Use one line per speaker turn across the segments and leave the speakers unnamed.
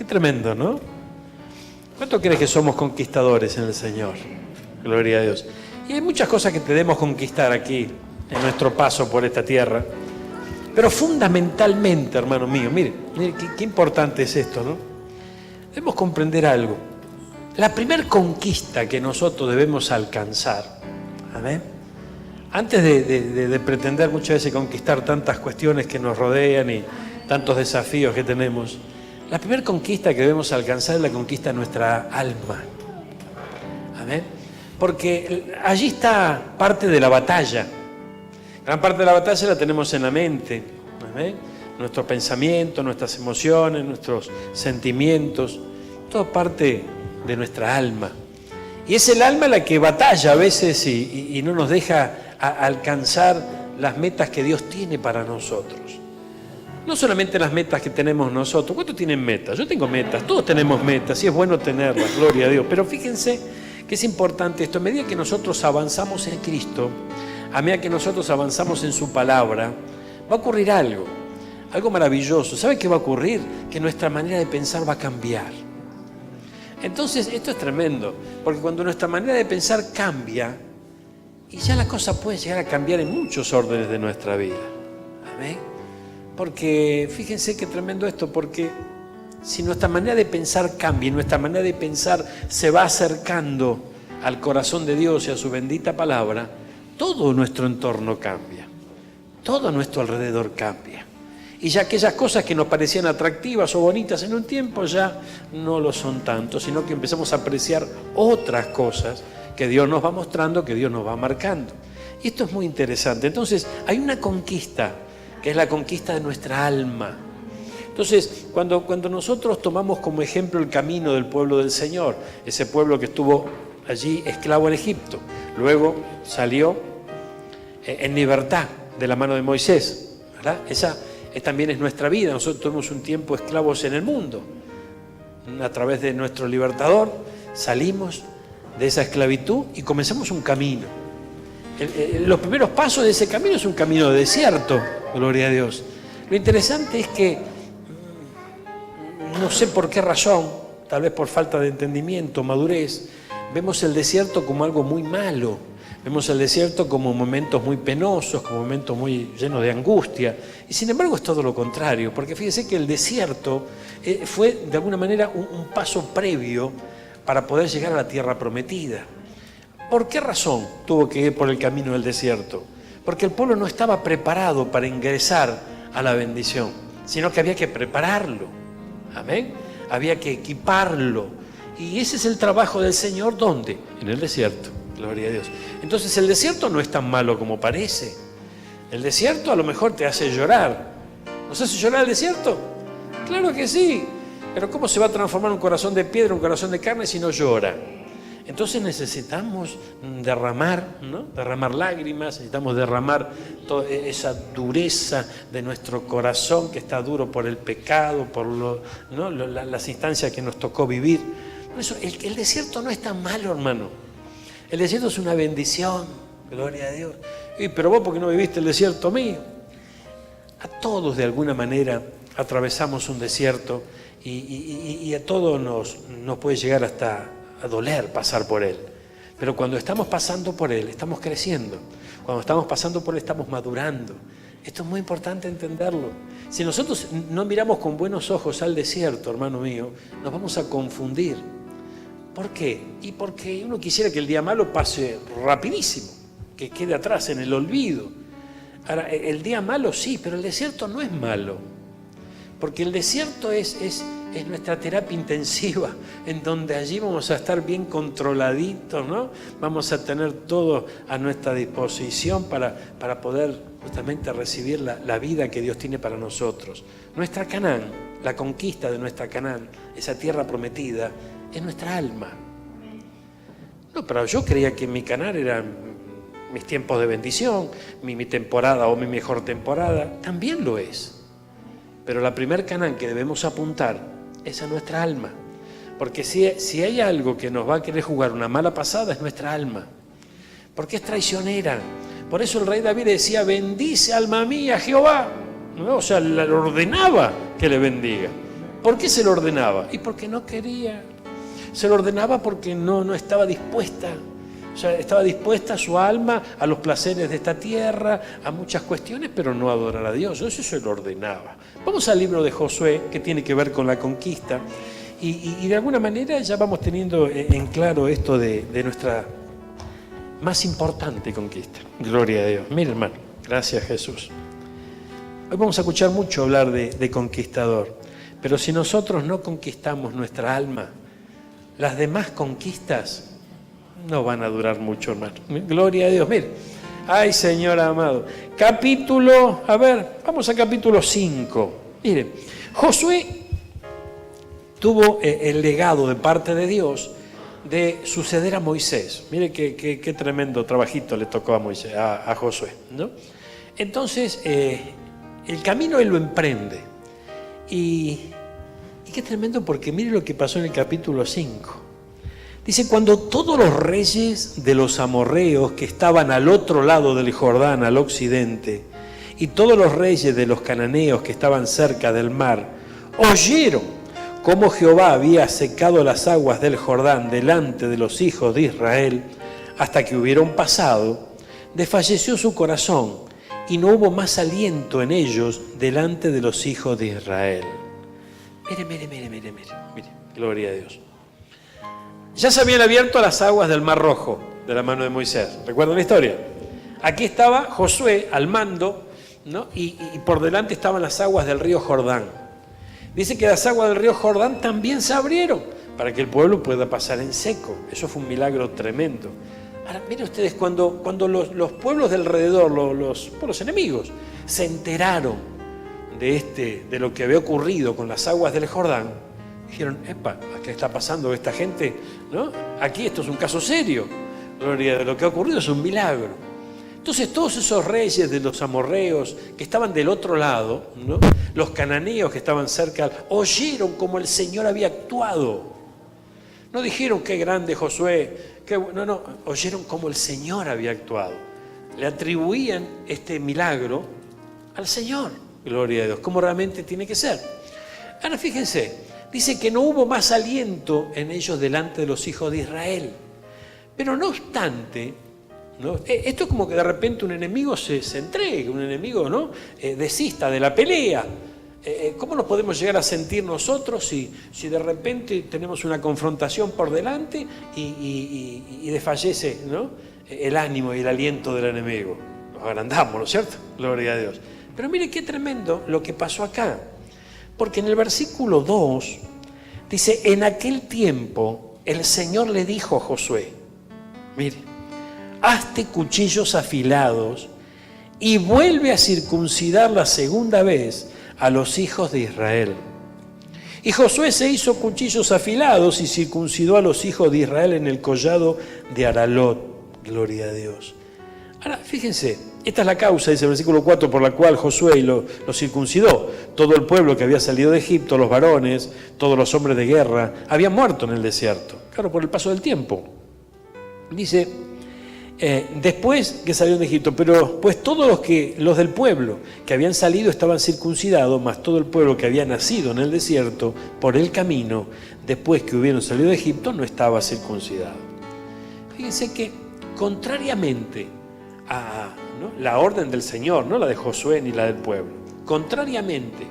tremendo, ¿no? ¿Cuánto crees que somos conquistadores en el Señor? Gloria a Dios. Y hay muchas cosas que debemos conquistar aquí, en nuestro paso por esta tierra. Pero fundamentalmente, hermano mío, mire qué importante es esto, ¿no? Debemos comprender algo. La primera conquista que nosotros debemos alcanzar, ¿amén? Antes de pretender muchas veces conquistar tantas cuestiones que nos rodean y tantos desafíos que tenemos, la primera conquista que debemos alcanzar es la conquista de nuestra alma. ¿Amén? Porque allí está parte de la batalla. Gran parte de la batalla la tenemos en la mente. ¿Amén? Nuestros pensamientos, nuestras emociones, nuestros sentimientos, todo parte de nuestra alma. Y es el alma la que batalla a veces y no nos deja alcanzar las metas que Dios tiene para nosotros. No solamente las metas que tenemos nosotros. ¿Cuántos tienen metas? Yo tengo metas, todos tenemos metas y es bueno tenerlas, gloria a Dios. Pero fíjense que es importante esto. A medida que nosotros avanzamos en Cristo, a medida que nosotros avanzamos en su palabra, va a ocurrir algo maravilloso. ¿Sabe qué va a ocurrir? Que nuestra manera de pensar va a cambiar. Entonces, esto es tremendo, porque cuando nuestra manera de pensar cambia, y ya la cosa puede llegar a cambiar en muchos órdenes de nuestra vida. ¿Amén? Porque, fíjense qué tremendo esto, porque si nuestra manera de pensar cambia, y nuestra manera de pensar se va acercando al corazón de Dios y a su bendita palabra, todo nuestro entorno cambia, todo a nuestro alrededor cambia. Y ya aquellas cosas que nos parecían atractivas o bonitas en un tiempo ya no lo son tanto, sino que empezamos a apreciar otras cosas que Dios nos va mostrando, que Dios nos va marcando. Y esto es muy interesante. Entonces, hay una conquista, que es la conquista de nuestra alma. Entonces, cuando nosotros tomamos como ejemplo el camino del pueblo del Señor, ese pueblo que estuvo allí esclavo en Egipto, luego salió en libertad de la mano de Moisés, ¿verdad? Esa también es nuestra vida. Nosotros tuvimos un tiempo esclavos en el mundo. A través de nuestro libertador salimos de esa esclavitud y comenzamos un camino. Los primeros pasos de ese camino es un camino de desierto, gloria a Dios. Lo interesante es que, no sé por qué razón, tal vez por falta de entendimiento, madurez, vemos el desierto como algo muy malo. Vemos el desierto como momentos muy penosos, como momentos muy llenos de angustia. Y sin embargo es todo lo contrario, porque fíjense que el desierto fue de alguna manera un paso previo para poder llegar a la tierra prometida. ¿Por qué razón tuvo que ir por el camino del desierto? Porque el pueblo no estaba preparado para ingresar a la bendición, sino que había que prepararlo. Amén. Había que equiparlo. Y ese es el trabajo del Señor, ¿dónde? En el desierto. Gloria a Dios. Entonces el desierto no es tan malo como parece. El desierto a lo mejor te hace llorar. ¿Nos hace llorar el desierto? Claro que sí. Pero ¿cómo se va a transformar un corazón de piedra, un corazón de carne si no llora? Entonces necesitamos derramar, ¿no? Derramar lágrimas, necesitamos derramar toda esa dureza de nuestro corazón que está duro por el pecado, por las instancias que nos tocó vivir. Por eso el desierto no es tan malo, hermano. El desierto es una bendición, gloria a Dios. Pero vos, ¿por qué no viviste el desierto mío? A todos de alguna manera atravesamos un desierto y a todos nos puede llegar hasta a doler pasar por él. Pero cuando estamos pasando por él, estamos creciendo. Cuando estamos pasando por él, estamos madurando. Esto es muy importante entenderlo. Si nosotros no miramos con buenos ojos al desierto, hermano mío, nos vamos a confundir. ¿Por qué? Y porque uno quisiera que el día malo pase rapidísimo, que quede atrás en el olvido. Ahora, el día malo sí, pero el desierto no es malo. Porque el desierto es nuestra terapia intensiva, en donde allí vamos a estar bien controladitos, ¿no? Vamos a tener todo a nuestra disposición para poder justamente recibir la vida que Dios tiene para nosotros. Nuestra Canaán, la conquista de nuestra Canaán, esa tierra prometida, es nuestra alma. No, pero yo creía que mi Canaán eran mis tiempos de bendición, mi temporada o mi mejor temporada. También lo es. Pero la primer Canaán que debemos apuntar es a nuestra alma. Porque si hay algo que nos va a querer jugar una mala pasada es nuestra alma. Porque es traicionera. Por eso el rey David decía, bendice alma mía Jehová. ¿No? O sea, le ordenaba que le bendiga. ¿Por qué se lo ordenaba? Y porque no quería. Se lo ordenaba porque no estaba dispuesta. O sea, estaba dispuesta su alma a los placeres de esta tierra, a muchas cuestiones, pero no a adorar a Dios. Eso se lo ordenaba. Vamos al libro de Josué, que tiene que ver con la conquista. Y de alguna manera ya vamos teniendo en claro esto de nuestra más importante conquista. Gloria a Dios. Mira, hermano, gracias Jesús. Hoy vamos a escuchar mucho hablar de conquistador, pero si nosotros no conquistamos nuestra alma, las demás conquistas no van a durar mucho, hermano. Gloria a Dios. Mire, ay Señor amado. Vamos a capítulo 5. Mire, Josué tuvo el legado de parte de Dios de suceder a Moisés. Mire qué tremendo trabajito le tocó a Moisés, a Josué, ¿no? Entonces, el camino él lo emprende. Y qué tremendo, porque mire lo que pasó en el capítulo 5. Dice, cuando todos los reyes de los amorreos que estaban al otro lado del Jordán, al occidente, y todos los reyes de los cananeos que estaban cerca del mar, oyeron cómo Jehová había secado las aguas del Jordán delante de los hijos de Israel, hasta que hubieron pasado, desfalleció su corazón, y no hubo más aliento en ellos delante de los hijos de Israel. Mire, gloria a Dios. Ya se habían abierto las aguas del Mar Rojo de la mano de Moisés. ¿Recuerdan la historia? Aquí estaba Josué al mando, ¿no? Y por delante estaban las aguas del río Jordán. Dice que las aguas del río Jordán también se abrieron para que el pueblo pueda pasar en seco. Eso fue un milagro tremendo. Ahora, miren ustedes, cuando los pueblos de alrededor, los enemigos, se enteraron de lo que había ocurrido con las aguas del Jordán, dijeron, epa, ¿qué está pasando esta gente? ¿No? Aquí esto es un caso serio. Gloria a Dios, lo que ha ocurrido es un milagro. Entonces todos esos reyes de los amorreos que estaban del otro lado, ¿no? Los cananeos que estaban cerca, oyeron cómo el Señor había actuado. No dijeron qué grande Josué, no, oyeron cómo el Señor había actuado. Le atribuían este milagro al Señor. Gloria a Dios, como realmente tiene que ser. Ahora fíjense, dice que no hubo más aliento en ellos delante de los hijos de Israel. Pero no obstante, ¿no? Esto es como que de repente un enemigo se entregue, un enemigo, ¿no? Desista de la pelea. ¿Cómo nos podemos llegar a sentir nosotros si de repente tenemos una confrontación por delante y desfallece, ¿no? El ánimo y el aliento del enemigo? Nos agrandamos, ¿no es cierto? Gloria a Dios. Pero mire qué tremendo lo que pasó acá. Porque en el versículo 2 dice, en aquel tiempo el Señor le dijo a Josué, mire, hazte cuchillos afilados y vuelve a circuncidar la segunda vez a los hijos de Israel. Y Josué se hizo cuchillos afilados y circuncidó a los hijos de Israel en el collado de Aralot. Gloria a Dios. Ahora, fíjense, esta es la causa, dice el versículo 4, por la cual Josué lo circuncidó. Todo el pueblo que había salido de Egipto, los varones, todos los hombres de guerra, habían muerto en el desierto. Claro, por el paso del tiempo. Dice, después que salieron de Egipto, pero pues todos los del pueblo que habían salido estaban circuncidados, más todo el pueblo que había nacido en el desierto por el camino, después que hubieron salido de Egipto, no estaba circuncidado. Fíjense que, contrariamente a, ¿no?, la orden del Señor, no la de Josué ni la del pueblo, contrariamente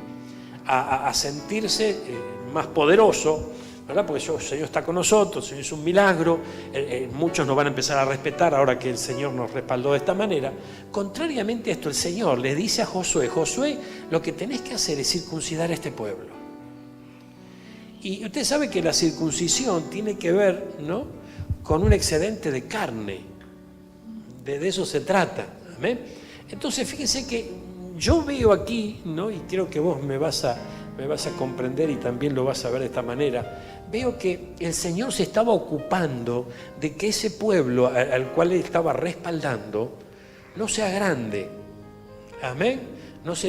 a sentirse más poderoso, ¿verdad? Porque el Señor está con nosotros, el Señor es un milagro, muchos nos van a empezar a respetar ahora que el Señor nos respaldó de esta manera. Contrariamente a esto, el Señor le dice a Josué, Josué, lo que tenés que hacer es circuncidar a este pueblo. Y usted sabe que la circuncisión tiene que ver, ¿no?, con un excedente de carne. De eso se trata. ¿Amén? Entonces, fíjense que yo veo aquí, ¿no?, y creo que vos me vas a comprender y también lo vas a ver de esta manera. Veo que el Señor se estaba ocupando de que ese pueblo al cual Él estaba respaldando no sea grande. Amén. ¿No es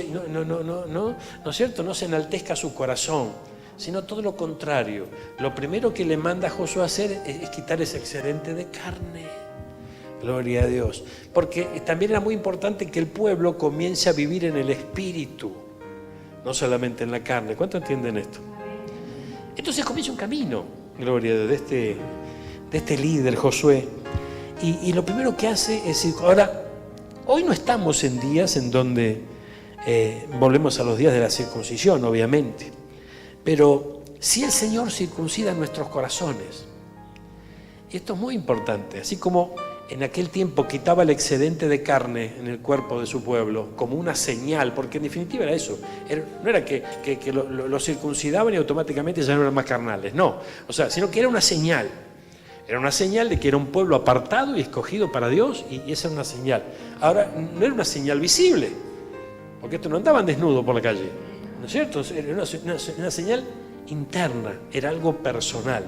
cierto? No se enaltezca su corazón, sino todo lo contrario. Lo primero que le manda a Josué a hacer es quitar ese excedente de carne. Gloria a Dios. Porque también era muy importante que el pueblo comience a vivir en el espíritu, no solamente en la carne. ¿Cuánto entienden esto? Entonces comienza un camino, gloria a Dios, de este líder, Josué. Y lo primero que hace es decir, ahora, hoy no estamos en días en donde volvemos a los días de la circuncisión, obviamente. Pero si el Señor circuncida nuestros corazones, y esto es muy importante, así como en aquel tiempo quitaba el excedente de carne en el cuerpo de su pueblo como una señal, porque en definitiva era eso, no era que lo circuncidaban y automáticamente ya no eran más carnales, no, o sea, sino que era una señal de que era un pueblo apartado y escogido para Dios, y esa era una señal. Ahora, no era una señal visible, porque estos no andaban desnudos por la calle, ¿no es cierto? Era una señal interna, era algo personal.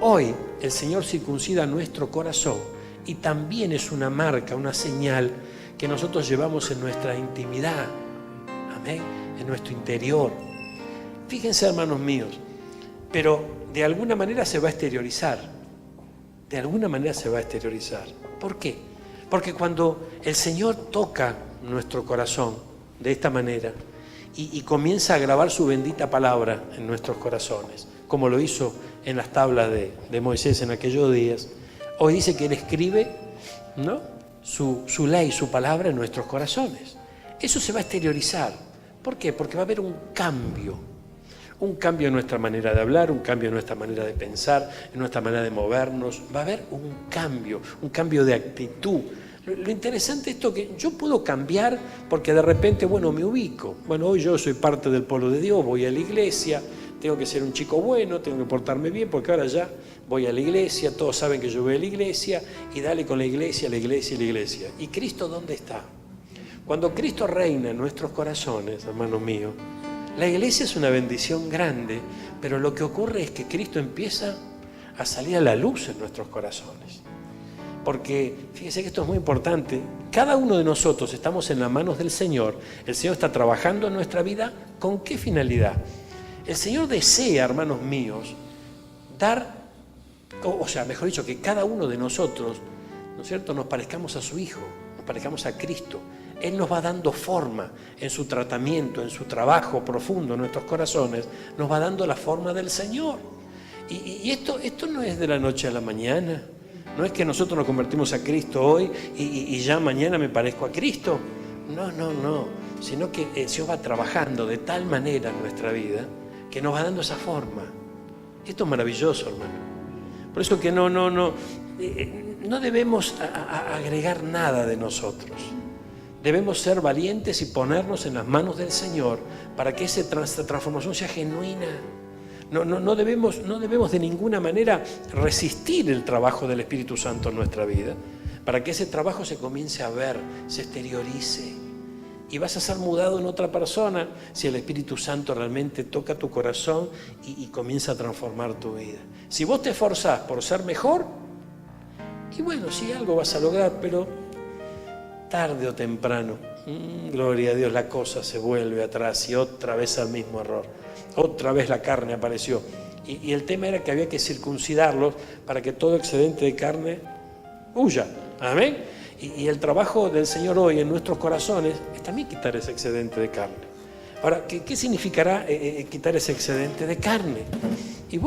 Hoy el Señor circuncida nuestro corazón y también es una marca, una señal que nosotros llevamos en nuestra intimidad, amén, en nuestro interior. Fíjense, hermanos míos, pero de alguna manera se va a exteriorizar, ¿Por qué? Porque cuando el Señor toca nuestro corazón de esta manera y comienza a grabar su bendita palabra en nuestros corazones, como lo hizo en las tablas de Moisés en aquellos días, hoy dice que Él escribe, ¿no?, su ley, su palabra en nuestros corazones. Eso se va a exteriorizar. ¿Por qué? Porque va a haber un cambio en nuestra manera de hablar, un cambio en nuestra manera de pensar, en nuestra manera de movernos. Va a haber un cambio de actitud. Lo interesante es esto, que yo puedo cambiar porque de repente, me ubico. Hoy yo soy parte del pueblo de Dios, voy a la iglesia, tengo que ser un chico bueno, tengo que portarme bien, porque ahora ya voy a la iglesia, todos saben que yo voy a la iglesia, y dale con la iglesia. ¿Y Cristo dónde está? Cuando Cristo reina en nuestros corazones, hermanos míos, la iglesia es una bendición grande, pero lo que ocurre es que Cristo empieza a salir a la luz en nuestros corazones. Porque, fíjese que esto es muy importante, cada uno de nosotros estamos en las manos del Señor, el Señor está trabajando en nuestra vida, ¿con qué finalidad? El Señor desea, hermanos míos, mejor dicho, que cada uno de nosotros, ¿no es cierto?, nos parezcamos a su Hijo, nos parezcamos a Cristo. Él nos va dando forma en su tratamiento, en su trabajo profundo en nuestros corazones, nos va dando la forma del Señor. Y esto no es de la noche a la mañana, no es que nosotros nos convertimos a Cristo hoy y ya mañana me parezco a Cristo. No, sino que el Señor va trabajando de tal manera en nuestra vida que nos va dando esa forma. Esto es maravilloso, hermano. Por eso que no debemos agregar nada de nosotros. Debemos ser valientes y ponernos en las manos del Señor para que esa transformación sea genuina. No debemos de ninguna manera resistir el trabajo del Espíritu Santo en nuestra vida, para que ese trabajo se comience a ver, se exteriorice. Y vas a ser mudado en otra persona si el Espíritu Santo realmente toca tu corazón y comienza a transformar tu vida. Si vos te esforzás por ser mejor, y sí, algo vas a lograr, pero tarde o temprano, gloria a Dios, la cosa se vuelve atrás y otra vez al mismo error. Otra vez la carne apareció. Y el tema era que había que circuncidarlos para que todo excedente de carne huya. Amén. Y el trabajo del Señor hoy en nuestros corazones es también quitar ese excedente de carne. Ahora, ¿qué significará quitar ese excedente de carne? Y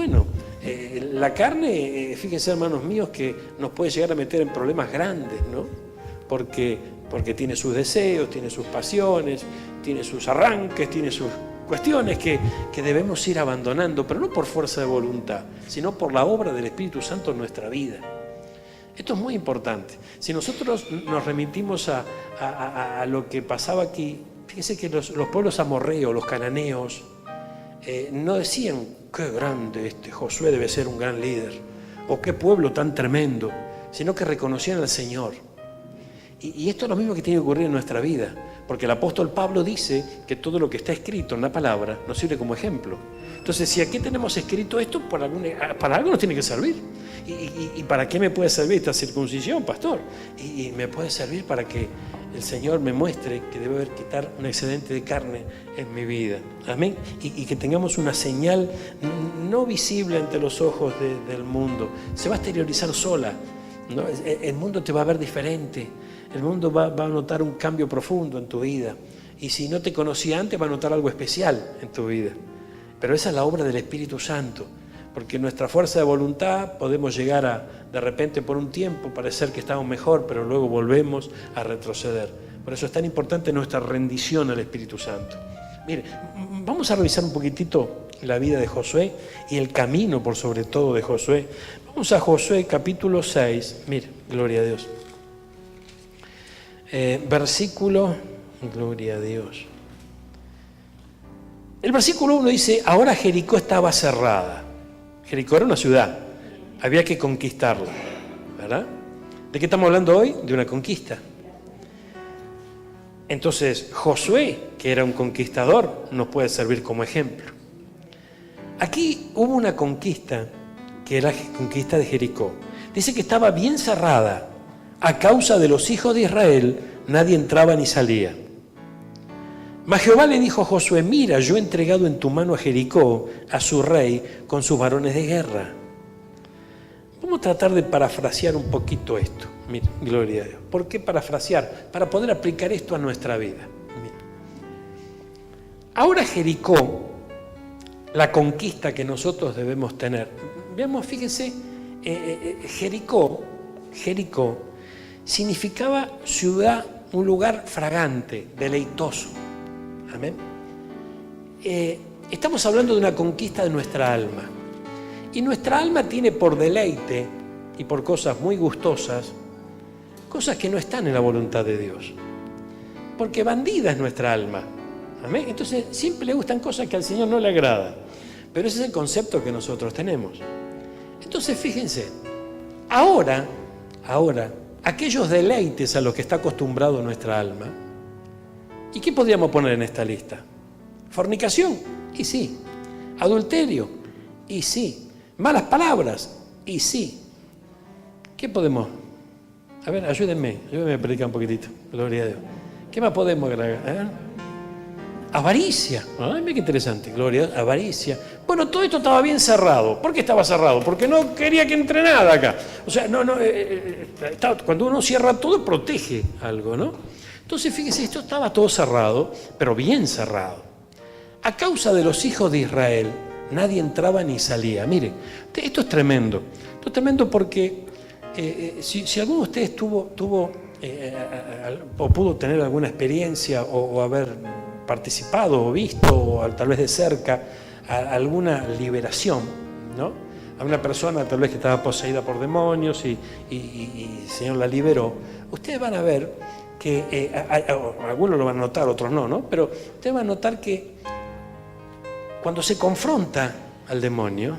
la carne, fíjense, hermanos míos, que nos puede llegar a meter en problemas grandes, ¿no? Porque tiene sus deseos, tiene sus pasiones, tiene sus arranques, tiene sus cuestiones que debemos ir abandonando, pero no por fuerza de voluntad, sino por la obra del Espíritu Santo en nuestra vida. Esto es muy importante. Si nosotros nos remitimos a lo que pasaba aquí, fíjense que los pueblos amorreos, los cananeos, no decían, qué grande Josué debe ser un gran líder, o qué pueblo tan tremendo, sino que reconocían al Señor. Y esto es lo mismo que tiene que ocurrir en nuestra vida, porque el apóstol Pablo dice que todo lo que está escrito en la palabra nos sirve como ejemplo. Entonces, si aquí tenemos escrito esto, para algo nos tiene que servir. ¿Y para qué me puede servir esta circuncisión, pastor? Y me puede servir para que el Señor me muestre que debe haber quitar un excedente de carne en mi vida. Amén. Y que tengamos una señal no visible ante los ojos del mundo. Se va a exteriorizar sola, ¿no? El mundo te va a ver diferente. El mundo va a notar un cambio profundo en tu vida. Y si no te conocía antes, va a notar algo especial en tu vida. Pero esa es la obra del Espíritu Santo, porque nuestra fuerza de voluntad podemos llegar a, de repente por un tiempo, parecer que estamos mejor, pero luego volvemos a retroceder. Por eso es tan importante nuestra rendición al Espíritu Santo. Mire, vamos a revisar un poquitito la vida de Josué y el camino por sobre todo de Josué. Vamos a Josué capítulo 6, mire, gloria a Dios. Versículo, gloria a Dios. El versículo 1 dice, ahora Jericó estaba cerrada. Jericó era una ciudad, había que conquistarla, ¿verdad? ¿De qué estamos hablando hoy? De una conquista. Entonces, Josué, que era un conquistador, nos puede servir como ejemplo. Aquí hubo una conquista, que era la conquista de Jericó. Dice que estaba bien cerrada. A causa de los hijos de Israel, nadie entraba ni salía. Mas Jehová le dijo a Josué, mira, yo he entregado en tu mano a Jericó, a su rey, con sus varones de guerra. Vamos a tratar de parafrasear un poquito esto. Mira, gloria a Dios. ¿Por qué parafrasear? Para poder aplicar esto a nuestra vida. Mira. Ahora Jericó, la conquista que nosotros debemos tener. Veamos, fíjense, Jericó significaba ciudad, un lugar fragante, deleitoso. Amén. Estamos hablando de una conquista de nuestra alma. Y nuestra alma tiene por deleite y por cosas muy gustosas, cosas que no están en la voluntad de Dios. Porque bandida es nuestra alma. Amén. Entonces siempre le gustan cosas que al Señor no le agradan. Pero ese es el concepto que nosotros tenemos. Entonces fíjense, ahora, aquellos deleites a los que está acostumbrado nuestra alma, ¿y qué podríamos poner en esta lista? Fornicación, y sí. Adulterio, y sí. Malas palabras, y sí. ¿Qué podemos? A ver, ayúdenme a predicar un poquitito. Gloria a Dios. ¿Qué más podemos agregar? Avaricia. Ay, mira qué interesante. Gloria a Dios. Avaricia. Bueno, todo esto estaba bien cerrado. ¿Por qué estaba cerrado? Porque no quería que entre nada acá. O sea, cuando uno cierra todo, protege algo, ¿no? Entonces, fíjese, esto estaba todo cerrado, pero bien cerrado. A causa de los hijos de Israel, nadie entraba ni salía. Mire, esto es tremendo. Esto es tremendo porque si alguno de ustedes tuvo o pudo tener alguna experiencia o haber participado o visto o tal vez de cerca alguna liberación, ¿no? A una persona tal vez que estaba poseída por demonios y el Señor la liberó, ustedes van a ver que algunos lo van a notar, otros no, pero ustedes van a notar que cuando se confronta al demonio,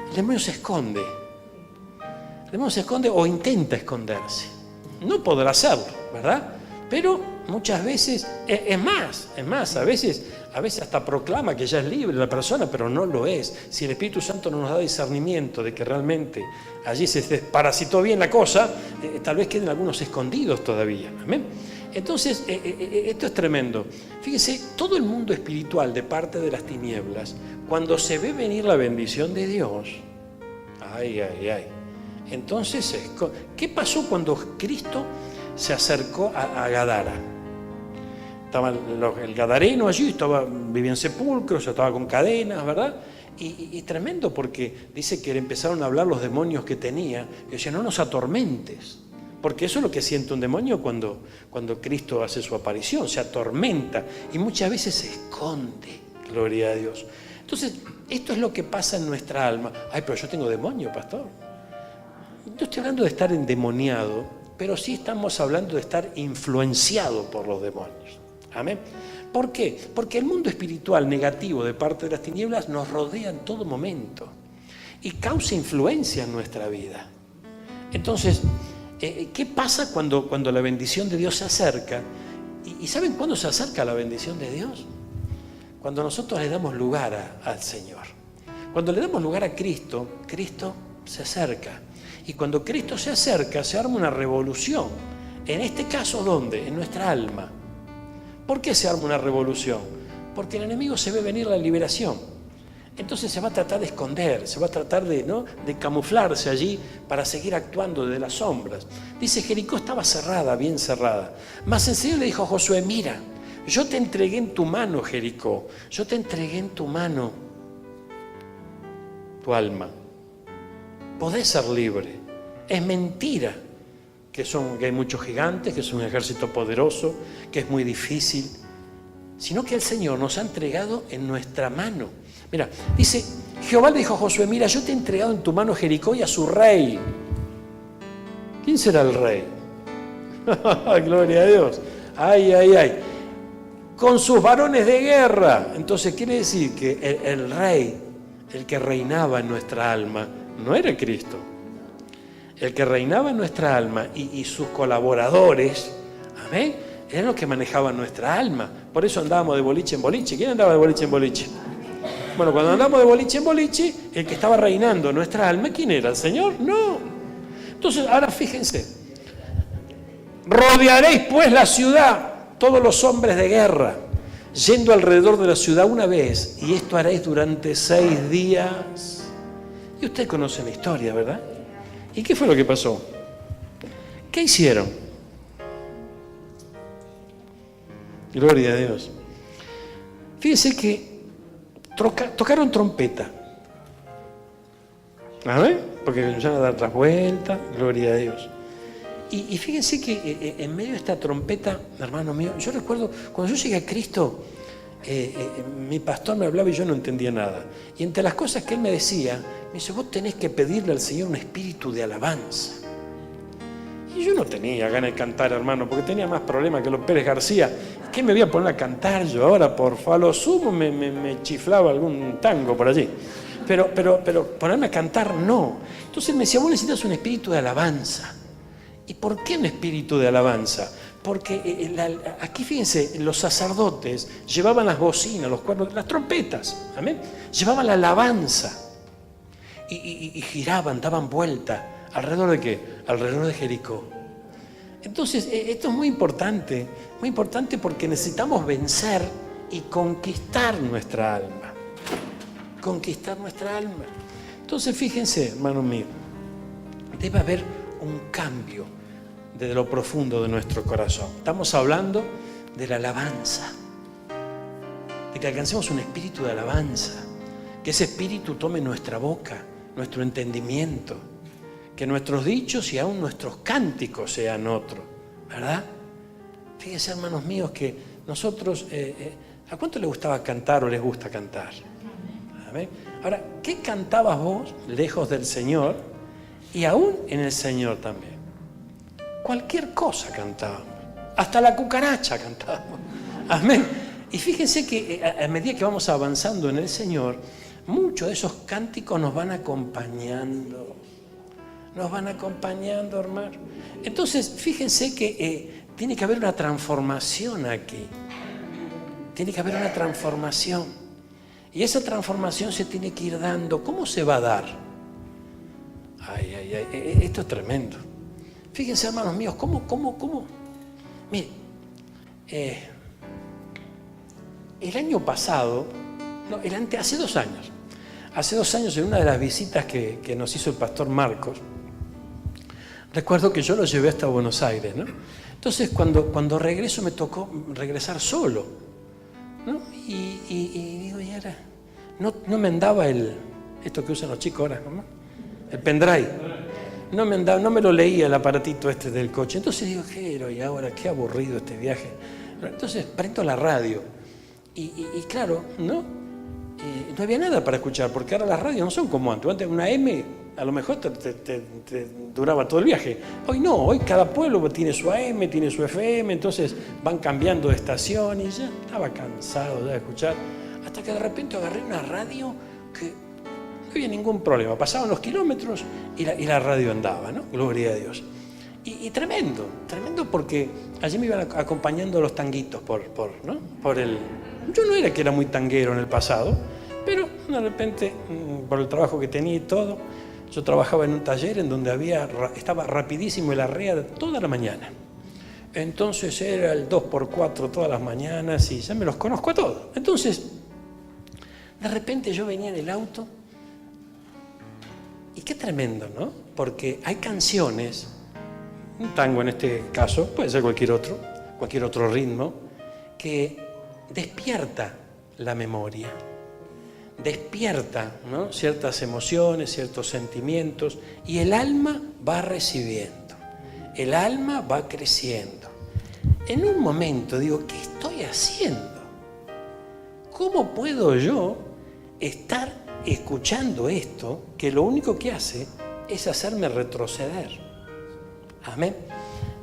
el demonio se esconde. El demonio se esconde o intenta esconderse. No podrá hacerlo, ¿verdad? Pero muchas veces, es más, a veces hasta proclama que ya es libre la persona, pero no lo es. Si el Espíritu Santo no nos da discernimiento de que realmente allí se desparasitó bien la cosa, tal vez queden algunos escondidos todavía. ¿Amén? Entonces, esto es tremendo. Fíjense, todo el mundo espiritual de parte de las tinieblas, cuando se ve venir la bendición de Dios, entonces, ¿qué pasó cuando Cristo se acercó a Gadara? Estaba el gadareno allí, vivía en sepulcros, estaba con cadenas, ¿verdad? Y tremendo porque dice que le empezaron a hablar los demonios que tenía, y decían, no nos atormentes. Porque eso es lo que siente un demonio cuando Cristo hace su aparición, se atormenta y muchas veces se esconde, gloria a Dios. Entonces, esto es lo que pasa en nuestra alma. Ay, pero yo tengo demonio, pastor. No estoy hablando de estar endemoniado, pero sí estamos hablando de estar influenciado por los demonios. Amén. ¿Por qué? Porque el mundo espiritual negativo de parte de las tinieblas nos rodea en todo momento y causa influencia en nuestra vida. Entonces, ¿qué pasa cuando la bendición de Dios se acerca? ¿Y saben cuándo se acerca la bendición de Dios? Cuando nosotros le damos lugar al Señor. Cuando le damos lugar a Cristo, Cristo se acerca. Y cuando Cristo se acerca, se arma una revolución. En este caso, ¿dónde? En nuestra alma. ¿Por qué se arma una revolución? Porque el enemigo se ve venir la liberación. Entonces se va a tratar de esconder, se va a tratar de camuflarse allí para seguir actuando desde las sombras. Dice, Jericó estaba cerrada, bien cerrada. Mas el Señor le dijo a Josué, mira, yo te entregué en tu mano, Jericó. Yo te entregué en tu mano. tu alma. Podés ser libre. Es mentira que hay muchos gigantes, que es un ejército poderoso, que es muy difícil, sino que el Señor nos ha entregado en nuestra mano. Mira, dice, Jehová le dijo a Josué, mira, yo te he entregado en tu mano Jericó y a su rey. ¿Quién será el rey? Gloria a Dios. Ay, ay, ay. Con sus varones de guerra. Entonces quiere decir que el rey, el que reinaba en nuestra alma, no era Cristo. El que reinaba en nuestra alma y sus colaboradores, amén, eran los que manejaban nuestra alma. Por eso andábamos de boliche en boliche. ¿Quién andaba de boliche en boliche? Bueno, cuando andamos de boliche en boliche, el que estaba reinando en nuestra alma, ¿quién era? ¿El Señor? No. Entonces, ahora fíjense. Rodearéis pues la ciudad, todos los hombres de guerra, yendo alrededor de la ciudad una vez, y esto haréis durante 6 días. Y usted conoce la historia, ¿verdad? ¿Y qué fue lo que pasó? ¿Qué hicieron? Gloria a Dios. Fíjense que tocaron trompeta. ¿A ver? Porque ya a dar otras vueltas, gloria a Dios. Y fíjense que en medio de esta trompeta, hermano mío, yo recuerdo, cuando yo llegué a Cristo, mi pastor me hablaba y yo no entendía nada. Y entre las cosas que él me decía, me dice, vos tenés que pedirle al Señor un espíritu de alabanza. Y yo no tenía ganas de cantar, hermano, porque tenía más problemas que los Pérez García. ¿Qué me voy a poner a cantar yo ahora? Por a lo sumo me chiflaba algún tango por allí. Pero ponerme a cantar, no. Entonces él me decía, vos necesitas un espíritu de alabanza. ¿Y por qué un espíritu de alabanza? Porque aquí fíjense, los sacerdotes llevaban las bocinas, los cuernos, las trompetas, ¿amén? Llevaban la alabanza y giraban, daban vuelta. ¿Alrededor de qué? Alrededor de Jericó. Entonces, esto es muy importante porque necesitamos vencer y conquistar nuestra alma. Conquistar nuestra alma. Entonces, fíjense, hermano mío, debe haber un cambio desde lo profundo de nuestro corazón. Estamos hablando de la alabanza, de que alcancemos un espíritu de alabanza, que ese espíritu tome nuestra boca, nuestro entendimiento, que nuestros dichos y aún nuestros cánticos sean otros, ¿verdad? Fíjense, hermanos míos, que nosotros, ¿a cuánto les gustaba cantar o les gusta cantar? ¿Amén? Ahora, ¿qué cantabas vos lejos del Señor y aún en el Señor también? Cualquier cosa cantábamos, hasta la cucaracha cantábamos. Amén. Y fíjense que a medida que vamos avanzando en el Señor, muchos de esos cánticos nos van acompañando. Nos van acompañando, hermano. Entonces, fíjense que tiene que haber una transformación aquí. Tiene que haber una transformación. Y esa transformación se tiene que ir dando. ¿Cómo se va a dar? Ay, ay, ay, esto es tremendo. Fíjense, hermanos míos, ¿cómo? Mire, el año pasado, hace 2 años. Hace 2 años, en una de las visitas que nos hizo el pastor Marcos, recuerdo que yo lo llevé hasta Buenos Aires, ¿no? Entonces, cuando regreso, me tocó regresar solo, ¿no? Y digo, y ahora, no me andaba esto que usan los chicos ahora, ¿no? El pendrive. No me lo leía el aparatito este del coche. Entonces digo, y ahora, qué aburrido este viaje. Entonces prendo la radio. Y claro, ¿no? No había nada para escuchar, porque ahora las radios no son como antes. Antes una M a lo mejor te duraba todo el viaje. Hoy no, hoy cada pueblo tiene su AM, tiene su FM, entonces van cambiando de estación y ya estaba cansado ya de escuchar. Hasta que de repente agarré una radio que no había ningún problema. Pasaban los kilómetros y la radio andaba, ¿no? Gloria a Dios. Y tremendo porque allí me iban acompañando los tanguitos ¿no? Yo no era que era muy tanguero en el pasado, pero de repente, por el trabajo que tenía y todo, yo trabajaba en un taller en donde estaba rapidísimo el arrea de toda la mañana. Entonces era el 2x4 todas las mañanas y ya me los conozco a todos. Entonces, de repente yo venía en el auto y qué tremendo, ¿no? Porque hay canciones, un tango en este caso, puede ser cualquier otro ritmo, que despierta la memoria, despierta, ¿no?, ciertas emociones, ciertos sentimientos, y el alma va recibiendo, el alma va creciendo. En un momento digo, ¿qué estoy haciendo? ¿Cómo puedo yo estar escuchando esto que lo único que hace es hacerme retroceder? Amén.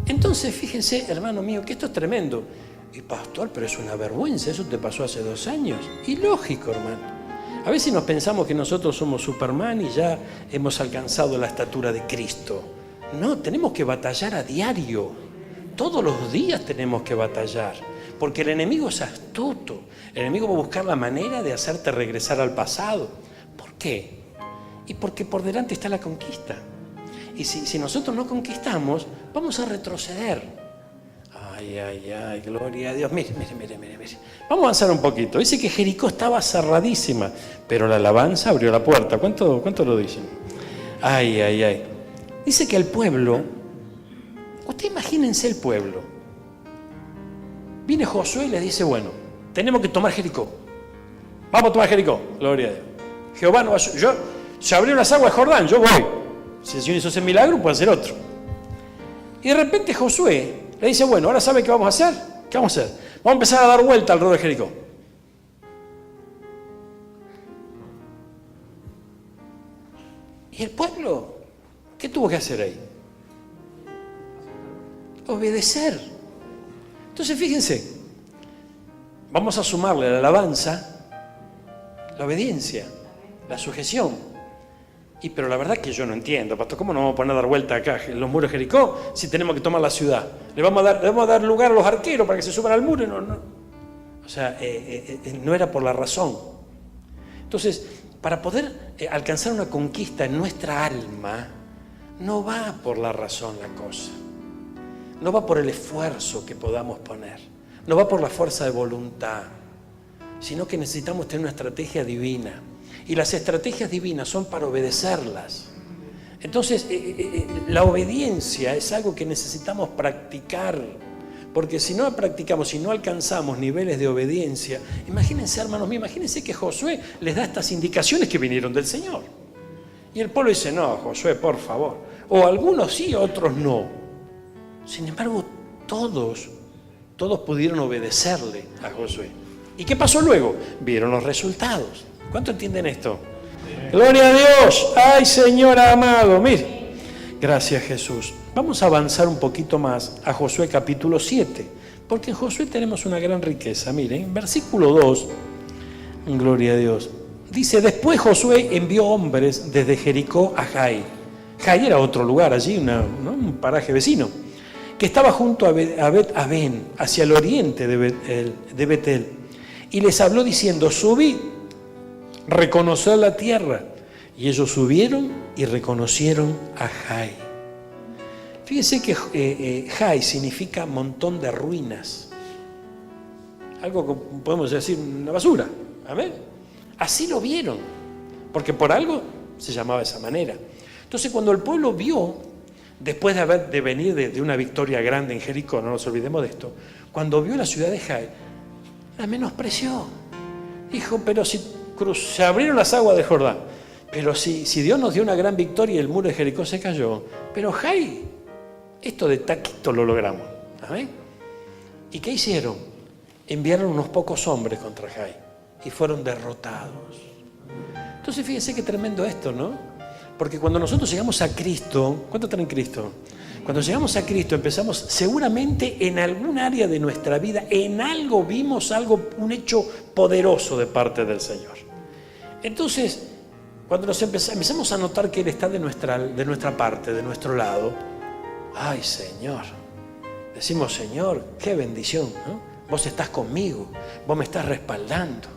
Entonces, fíjense, hermano mío, que esto es tremendo. Y pastor, pero es una vergüenza, eso te pasó hace 2 años. Y lógico, hermano. A veces nos pensamos que nosotros somos Superman y ya hemos alcanzado la estatura de Cristo. No, tenemos que batallar a diario. Todos los días tenemos que batallar. Porque el enemigo es astuto. El enemigo va a buscar la manera de hacerte regresar al pasado. ¿Por qué? Y porque por delante está la conquista. Y si nosotros no conquistamos, vamos a retroceder. Ay, gloria a Dios. Mire. Vamos a avanzar un poquito. Dice que Jericó estaba cerradísima, pero la alabanza abrió la puerta. ¿Cuánto lo dicen? Ay. Dice que el pueblo, usted imagínense el pueblo. Viene Josué y le dice, bueno, tenemos que tomar Jericó. Vamos a tomar Jericó. Gloria a Dios. Jehová no va a... Se abrieron las aguas de Jordán, yo voy. Si el Señor hizo ese milagro, puede hacer otro. Y de repente Josué le dice, bueno, ¿ahora sabe qué vamos a hacer? ¿Qué vamos a hacer? Vamos a empezar a dar vuelta alrededor de Jericó. ¿Y el pueblo? ¿Qué tuvo que hacer ahí? Obedecer. Entonces, fíjense, vamos a sumarle a la alabanza la obediencia, la sujeción. Pero la verdad que yo no entiendo, pastor, ¿cómo nos vamos a poner a dar vuelta acá en los muros de Jericó si tenemos que tomar la ciudad? ¿Le vamos a dar lugar a los arqueros para que se suban al muro? No. O sea, no era por la razón. Entonces, para poder alcanzar una conquista en nuestra alma, no va por la razón la cosa. No va por el esfuerzo que podamos poner. No va por la fuerza de voluntad. Sino que necesitamos tener una estrategia divina. Y las estrategias divinas son para obedecerlas. Entonces, la obediencia es algo que necesitamos practicar. Porque si no practicamos, si no alcanzamos niveles de obediencia, imagínense, hermanos míos, imagínense que Josué les da estas indicaciones que vinieron del Señor. Y el pueblo dice, no, Josué, por favor. O algunos sí, otros no. Sin embargo, todos pudieron obedecerle a Josué. ¿Y qué pasó luego? Vieron los resultados. ¿Cuánto entienden esto? Sí. ¡Gloria a Dios! ¡Ay, Señor amado! Mire, gracias Jesús. Vamos a avanzar un poquito más a Josué capítulo 7, porque en Josué tenemos una gran riqueza. Miren, versículo 2, gloria a Dios. Dice, después Josué envió hombres desde Jericó a Jai. Jai era otro lugar allí, un paraje vecino, que estaba junto a Bet-Aven, hacia el oriente de Betel. Y les habló diciendo, subid, reconocer la tierra. Y ellos subieron y reconocieron a Jai. Fíjense que Jai significa montón de ruinas. Algo que podemos decir una basura. Amén. Así lo vieron, porque por algo se llamaba de esa manera. Entonces cuando el pueblo vio, después de venir de una victoria grande en Jericó, no nos olvidemos de esto, cuando vio la ciudad de Jai, la menospreció. Dijo, pero si se abrieron las aguas de Jordán, pero si Dios nos dio una gran victoria y el muro de Jericó se cayó, pero Jai, esto de taquito lo logramos. ¿Amén? ¿Y qué hicieron? Enviaron unos pocos hombres contra Jai y fueron derrotados. Entonces fíjense qué tremendo esto, ¿no? Porque cuando nosotros llegamos a Cristo, ¿cuánto están en Cristo? Cuando llegamos a Cristo empezamos, seguramente en algún área de nuestra vida, en algo vimos un hecho poderoso de parte del Señor. Entonces, cuando nos empezamos a notar que Él está de nuestra parte, de nuestro lado, ¡ay, Señor! Decimos, Señor, qué bendición, ¿no? Vos estás conmigo, vos me estás respaldando.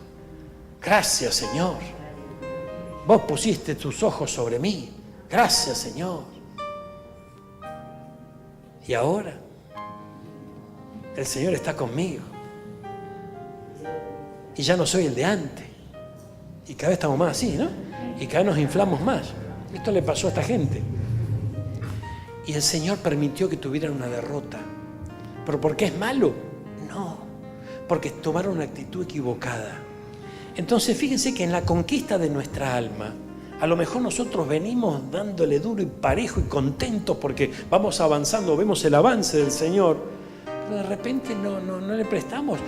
Gracias, Señor. Vos pusiste tus ojos sobre mí. Gracias, Señor. Y ahora, el Señor está conmigo. Y ya no soy el de antes. Y cada vez estamos más así, ¿no? Y cada vez nos inflamos más. Esto le pasó a esta gente. Y el Señor permitió que tuvieran una derrota. ¿Pero por qué es malo? No, porque tomaron una actitud equivocada. Entonces fíjense que en la conquista de nuestra alma, a lo mejor nosotros venimos dándole duro y parejo y contentos porque vamos avanzando, vemos el avance del Señor, pero de repente no le prestamos,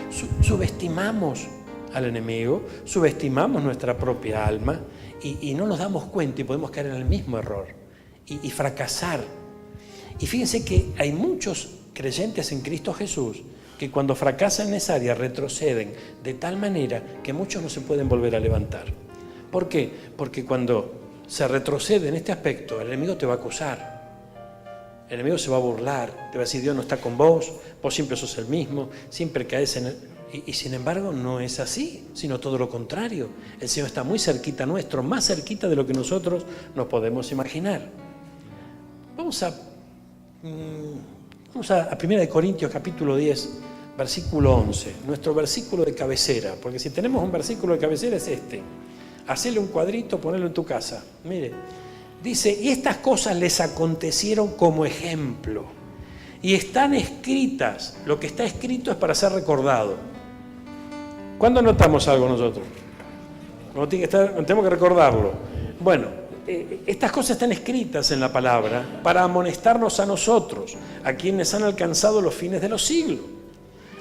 subestimamos al enemigo, subestimamos nuestra propia alma y no nos damos cuenta y podemos caer en el mismo error y fracasar. Y fíjense que hay muchos creyentes en Cristo Jesús que cuando fracasan en esa área retroceden de tal manera que muchos no se pueden volver a levantar. ¿Por qué? Porque cuando se retrocede en este aspecto, el enemigo te va a acusar, el enemigo se va a burlar, te va a decir Dios no está con vos, vos siempre sos el mismo, siempre caes en el... Y sin embargo no es así, sino todo lo contrario. El Señor está muy cerquita nuestro, más cerquita de lo que nosotros nos podemos imaginar. Vamos a 1 Corintios capítulo 10, versículo 11, nuestro versículo de cabecera, porque si tenemos un versículo de cabecera es este. Hacele un cuadrito, ponelo en tu casa. Mire, dice, y estas cosas les acontecieron como ejemplo, y están escritas. Lo que está escrito es para ser recordado. ¿Cuándo anotamos algo nosotros? No tiene que estar, tenemos que recordarlo. Bueno, estas cosas están escritas en la palabra para amonestarnos a nosotros, a quienes han alcanzado los fines de los siglos.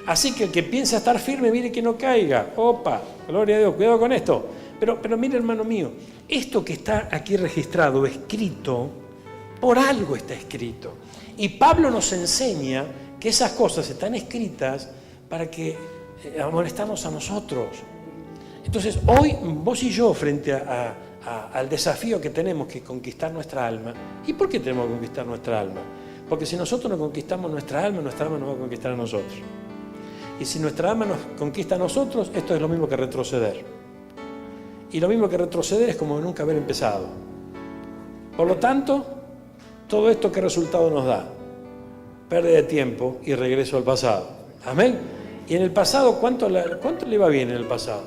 Así que el que piensa estar firme, mire que no caiga. Opa, gloria a Dios, cuidado con esto. Pero mire, hermano mío, esto que está aquí registrado, escrito, por algo está escrito. Y Pablo nos enseña que esas cosas están escritas para que amonestarnos a nosotros. Entonces, hoy vos y yo, frente al desafío que tenemos que conquistar nuestra alma. ¿Y por qué tenemos que conquistar nuestra alma? Porque si nosotros no conquistamos nuestra alma nos va a conquistar a nosotros. Y si nuestra alma nos conquista a nosotros, esto es lo mismo que retroceder. Y lo mismo que retroceder es como nunca haber empezado. Por lo tanto, todo esto, ¿qué resultado nos da? Pérdida de tiempo y regreso al pasado. Amén. Y en el pasado, ¿cuánto le iba bien en el pasado?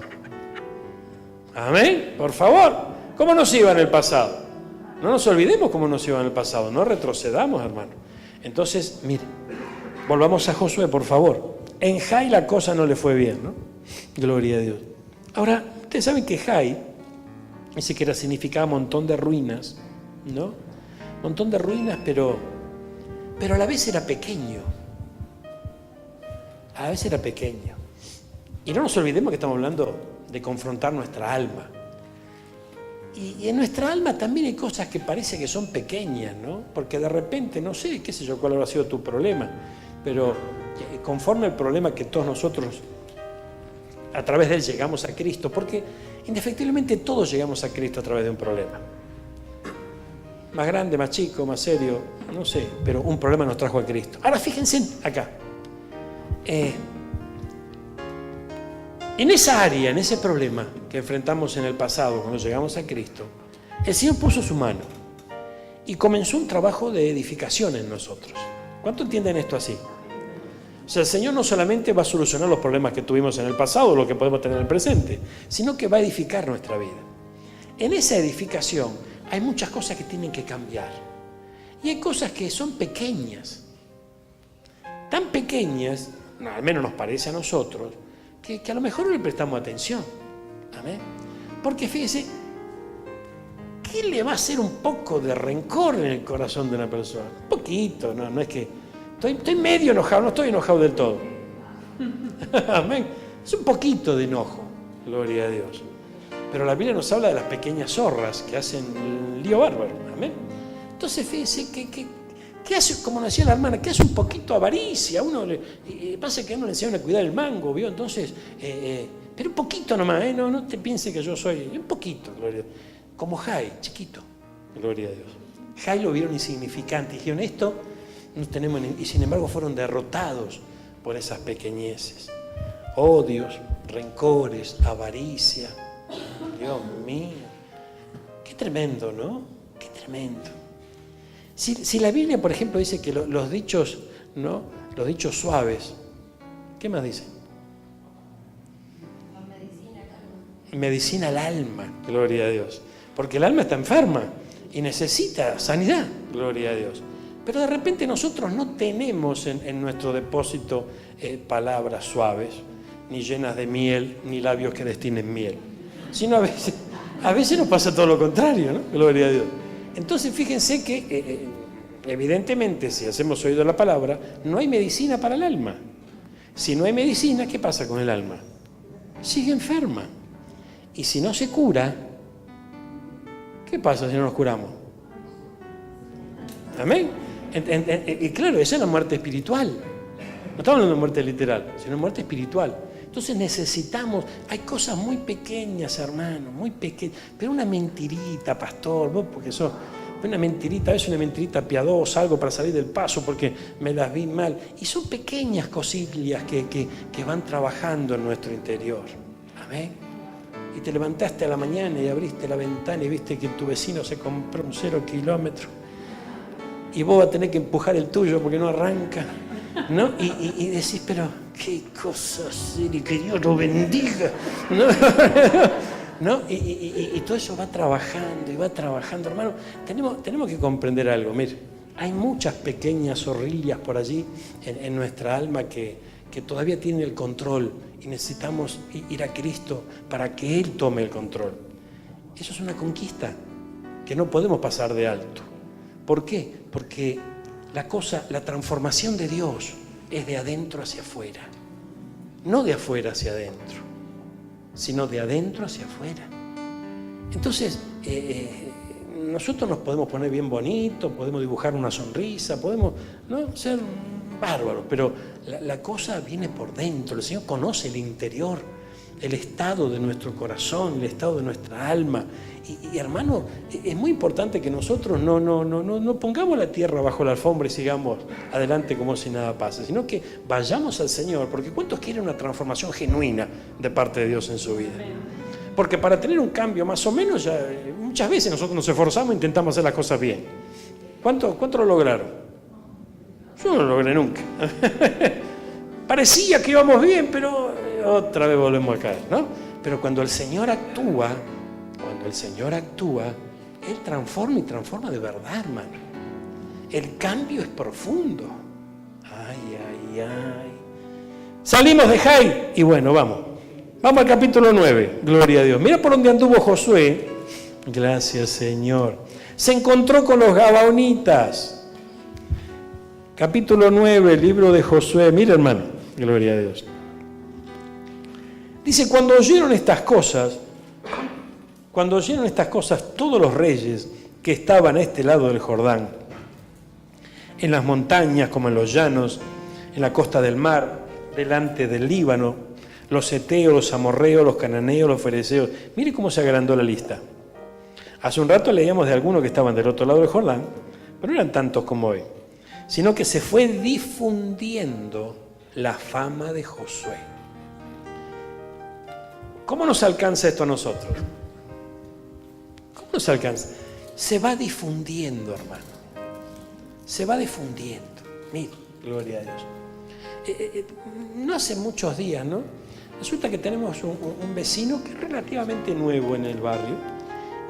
Amén. Por favor. ¿Cómo nos iba en el pasado? No nos olvidemos cómo nos iba en el pasado. No retrocedamos, hermano. Entonces, mire, volvamos a Josué, por favor. En Jai la cosa no le fue bien, ¿no? Gloria a Dios. Ahora, ustedes saben que Jai, ese que significaba montón de ruinas, ¿no? Montón de ruinas, pero a la vez era pequeño. A la vez era pequeño. Y no nos olvidemos que estamos hablando de confrontar nuestra alma. Y en nuestra alma también hay cosas que parece que son pequeñas, ¿no? Porque de repente, no sé, qué sé yo, cuál habrá sido tu problema, pero conforme el problema que todos nosotros, a través de él llegamos a Cristo, porque indefectiblemente todos llegamos a Cristo a través de un problema. Más grande, más chico, más serio, no sé, pero un problema nos trajo a Cristo. Ahora fíjense acá. En esa área, en ese problema que enfrentamos en el pasado cuando llegamos a Cristo, el Señor puso su mano y comenzó un trabajo de edificación en nosotros. ¿Cuánto entienden esto así? O sea, el Señor no solamente va a solucionar los problemas que tuvimos en el pasado, lo que podemos tener en el presente, sino que va a edificar nuestra vida. En esa edificación hay muchas cosas que tienen que cambiar. Y hay cosas que son pequeñas. Tan pequeñas, al menos nos parece a nosotros, que a lo mejor no le prestamos atención. Amén. Porque fíjese, ¿qué le va a hacer un poco de rencor en el corazón de una persona? Un poquito, no es que... Estoy medio enojado, no estoy enojado del todo. Amén. Es un poquito de enojo, gloria a Dios. Pero la Biblia nos habla de las pequeñas zorras que hacen el lío bárbaro. Amén. Entonces fíjese que hace, como decía la hermana, que hace un poquito avaricia. Pasa que a uno le enseñan a cuidar el mango, ¿vio? Entonces, pero un poquito nomás, no te piense que yo soy, un poquito, gloria a Dios. Como Jai, chiquito, gloria a Dios. Jai lo vieron insignificante, dijeron esto, no tenemos, y sin embargo fueron derrotados por esas pequeñeces. Odios, rencores, avaricia. Dios mío, qué tremendo, ¿no? Qué tremendo. Si la Biblia, por ejemplo, dice que los dichos, ¿no? Los dichos suaves, ¿qué más dice? Medicina al alma, gloria a Dios. Porque el alma está enferma y necesita sanidad, gloria a Dios. Pero de repente nosotros no tenemos en nuestro depósito palabras suaves. ni llenas de miel, ni labios que destinen miel. Sino a veces nos pasa todo lo contrario, ¿no? Gloria a Dios. Entonces fíjense que evidentemente si hacemos oído a la palabra, no hay medicina para el alma. Si no hay medicina, ¿qué pasa con el alma? Sigue enferma. Y si no se cura, ¿qué pasa si no nos curamos? ¿Amén? Y claro, esa es la muerte espiritual. No estamos hablando de muerte literal, sino de muerte espiritual. Entonces necesitamos, hay cosas muy pequeñas, hermano, muy pequeñas, pero una mentirita, pastor, vos porque sos una mentirita, a veces una mentirita piadosa, algo para salir del paso porque me las vi mal. Y son pequeñas cosillas que van trabajando en nuestro interior. Amén. Y te levantaste a la mañana y abriste la ventana y viste que tu vecino se compró un 0 kilómetro. Y vos vas a tener que empujar el tuyo porque no arranca, ¿no? Y decís, pero qué cosa seria, que Dios lo bendiga, ¿no? ¿No? Y todo eso va trabajando y va trabajando, hermano. Tenemos que comprender algo. Mire, hay muchas pequeñas zorrillas por allí en nuestra alma que todavía tienen el control y necesitamos ir a Cristo para que Él tome el control. Eso es una conquista que no podemos pasar de alto. ¿Por qué? Porque la transformación de Dios es de adentro hacia afuera. No de afuera hacia adentro, sino de adentro hacia afuera. Entonces, nosotros nos podemos poner bien bonitos, podemos dibujar una sonrisa, podemos ser bárbaros, pero la cosa viene por dentro. El Señor conoce el interior, el estado de nuestro corazón, el estado de nuestra alma. Y hermano, es muy importante que nosotros no pongamos la tierra bajo la alfombra y sigamos adelante como si nada pase, sino que vayamos al Señor, porque ¿cuántos quieren una transformación genuina de parte de Dios en su vida? Porque para tener un cambio más o menos, muchas veces nosotros nos esforzamos e intentamos hacer las cosas bien. ¿Cuánto lo lograron? Yo no lo logré nunca. Parecía que íbamos bien, pero otra vez volvemos a caer, ¿no? Pero cuando el Señor actúa, Él transforma y transforma de verdad, hermano. El cambio es profundo. Ay. Salimos de Jai y bueno, vamos al capítulo 9, gloria a Dios. Mira por dónde anduvo Josué. Gracias, Señor. Se encontró con los gabaonitas. Capítulo 9, el libro de Josué. Mira, hermano, gloria a Dios. Dice, cuando oyeron estas cosas, todos los reyes que estaban a este lado del Jordán, en las montañas como en los llanos, en la costa del mar, delante del Líbano, los heteos, los amorreos, los cananeos, los fereceos. Mire cómo se agrandó la lista. Hace un rato leíamos de algunos que estaban del otro lado del Jordán, pero no eran tantos como hoy, sino que se fue difundiendo la fama de Josué. ¿Cómo nos alcanza esto a nosotros? ¿Cómo nos alcanza? Se va difundiendo, hermano. Se va difundiendo. Mira, gloria a Dios. No hace muchos días, ¿no? Resulta que tenemos un vecino que es relativamente nuevo en el barrio.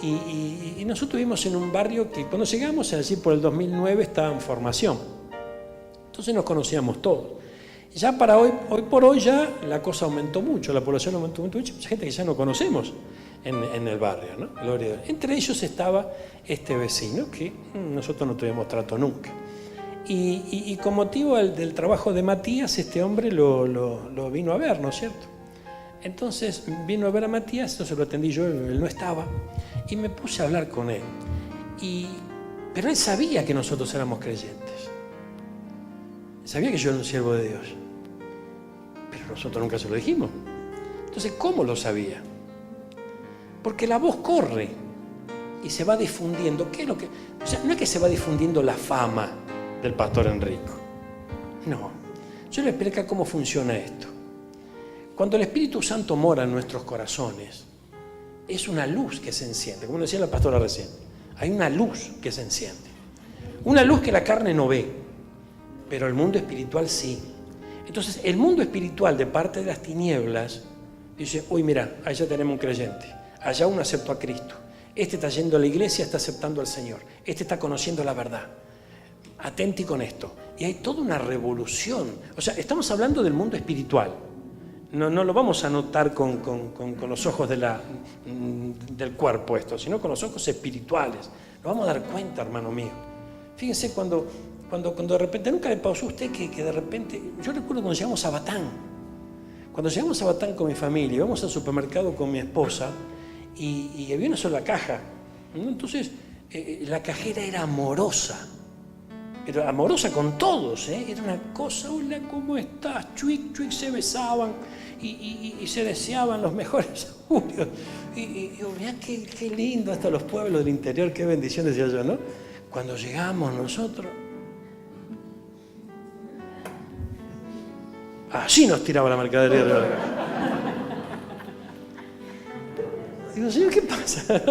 Y nosotros vivimos en un barrio que cuando llegamos, es decir, por el 2009, estaba en formación. Entonces nos conocíamos todos. Ya para hoy por hoy ya la cosa aumentó mucho, la población aumentó mucho, mucha gente que ya no conocemos en el barrio, ¿no? Gloria a Dios. Entre ellos estaba este vecino que nosotros no tuvimos trato nunca. Y con motivo del trabajo de Matías, este hombre lo vino a ver, ¿no es cierto? Entonces vino a ver a Matías, entonces lo atendí yo, él no estaba, y me puse a hablar con él. Pero él sabía que nosotros éramos creyentes. Sabía que yo era un siervo de Dios, pero nosotros nunca se lo dijimos. Entonces, ¿cómo lo sabía? Porque la voz corre y se va difundiendo. ¿Qué es lo que? O sea, no es que se va difundiendo la fama del pastor Enrico. No. Yo le voy a explicar cómo funciona esto. Cuando el Espíritu Santo mora en nuestros corazones, es una luz que se enciende. Como decía la pastora recién, hay una luz que se enciende. Una luz que la carne no ve, pero el mundo espiritual sí. Entonces, el mundo espiritual de parte de las tinieblas dice, uy, mira, allá tenemos un creyente, allá uno aceptó a Cristo, este está yendo a la iglesia, está aceptando al Señor, este está conociendo la verdad. Atenti con esto. Y hay toda una revolución. O sea, estamos hablando del mundo espiritual. no lo vamos a notar con los ojos del cuerpo esto, sino con los ojos espirituales. Nos vamos a dar cuenta, hermano mío. Fíjense cuando de repente, nunca le pasó a usted que de repente, yo recuerdo cuando llegamos a Batán. Cuando llegamos a Batán con mi familia, íbamos al supermercado con mi esposa y había una sola caja, ¿no? Entonces, la cajera era amorosa. Pero amorosa con todos, ¿eh? Era una cosa, hola, ¿cómo estás? Chuic, chuic, se besaban y se deseaban los mejores augurios. Y digo, mirá qué lindo hasta los pueblos del interior, qué bendición, decía yo, ¿no? Cuando llegamos nosotros, así nos tiraba la mercadería de la caja. Digo, señor, ¿qué pasa?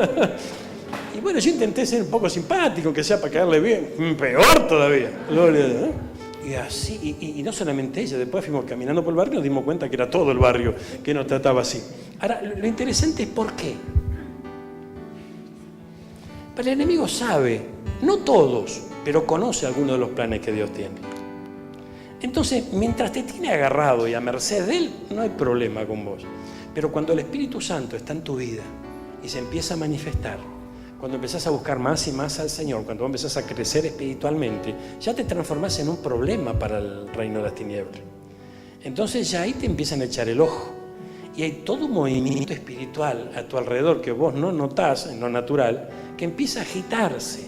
Y bueno, yo intenté ser un poco simpático, que sea para caerle bien. Peor todavía. Gloria a Dios, ¿no? Y así, y no solamente ella, después fuimos caminando por el barrio y nos dimos cuenta que era todo el barrio que nos trataba así. Ahora, lo interesante es por qué. Pero el enemigo sabe, no todos, pero conoce algunos de los planes que Dios tiene. Entonces, mientras te tiene agarrado y a merced de él, no hay problema con vos. Pero cuando el Espíritu Santo está en tu vida y se empieza a manifestar, cuando empezás a buscar más y más al Señor, cuando vos empezás a crecer espiritualmente, ya te transformás en un problema para el reino de las tinieblas. Entonces ya ahí te empiezan a echar el ojo. Y hay todo un movimiento espiritual a tu alrededor que vos no notás en lo natural, que empieza a agitarse.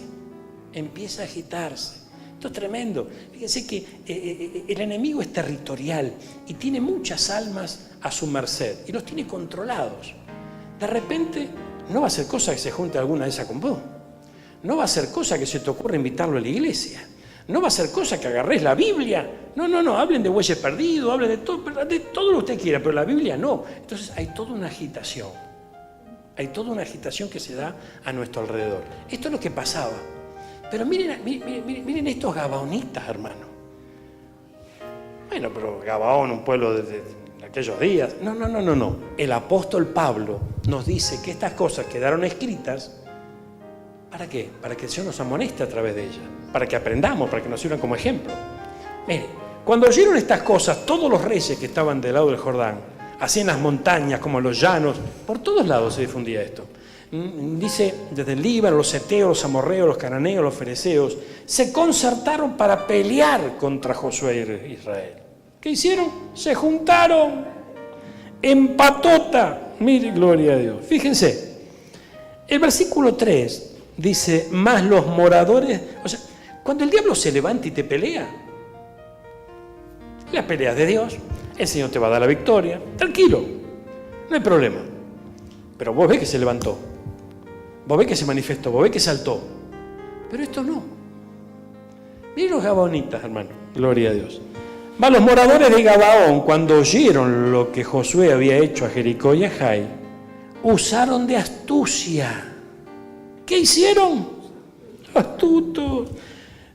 Empieza a agitarse. Esto es tremendo. Fíjense que el enemigo es territorial y tiene muchas almas a su merced y los tiene controlados. De repente no va a ser cosa que se junte alguna de esas con vos. No va a ser cosa que se te ocurra invitarlo a la iglesia. No va a ser cosa que agarres la Biblia. No, hablen de bueyes perdidos, hablen de todo lo que usted quiera, pero la Biblia no. Entonces hay toda una agitación. Hay toda una agitación que se da a nuestro alrededor. Esto es lo que pasaba. Pero miren estos gabaonitas, hermano. Bueno, pero Gabaón, un pueblo de aquellos días. No. El apóstol Pablo nos dice que estas cosas quedaron escritas. ¿Para qué? Para que el Señor nos amoneste a través de ellas. Para que aprendamos, para que nos sirvan como ejemplo. Mire, cuando oyeron estas cosas, todos los reyes que estaban del lado del Jordán, así en las montañas como en los llanos, por todos lados se difundía esto. Dice, desde el Líbano, los heteos, los amorreos, los cananeos, los fereceos, se concertaron para pelear contra Josué e Israel. ¿Qué hicieron? Se juntaron en patota. Mire, gloria a Dios. Fíjense, el versículo 3 dice, más los moradores, o sea, cuando el diablo se levanta y te pelea, la pelea de Dios, el Señor te va a dar la victoria, tranquilo, no hay problema. Pero vos ves que se levantó, vos ves que se manifestó, vos ves que saltó, pero esto no. Miren los gabaonitas, hermano, gloria a Dios. Más los moradores de Gabaón, cuando oyeron lo que Josué había hecho a Jericó y a Jai, usaron de astucia. ¿Qué hicieron? Astutos.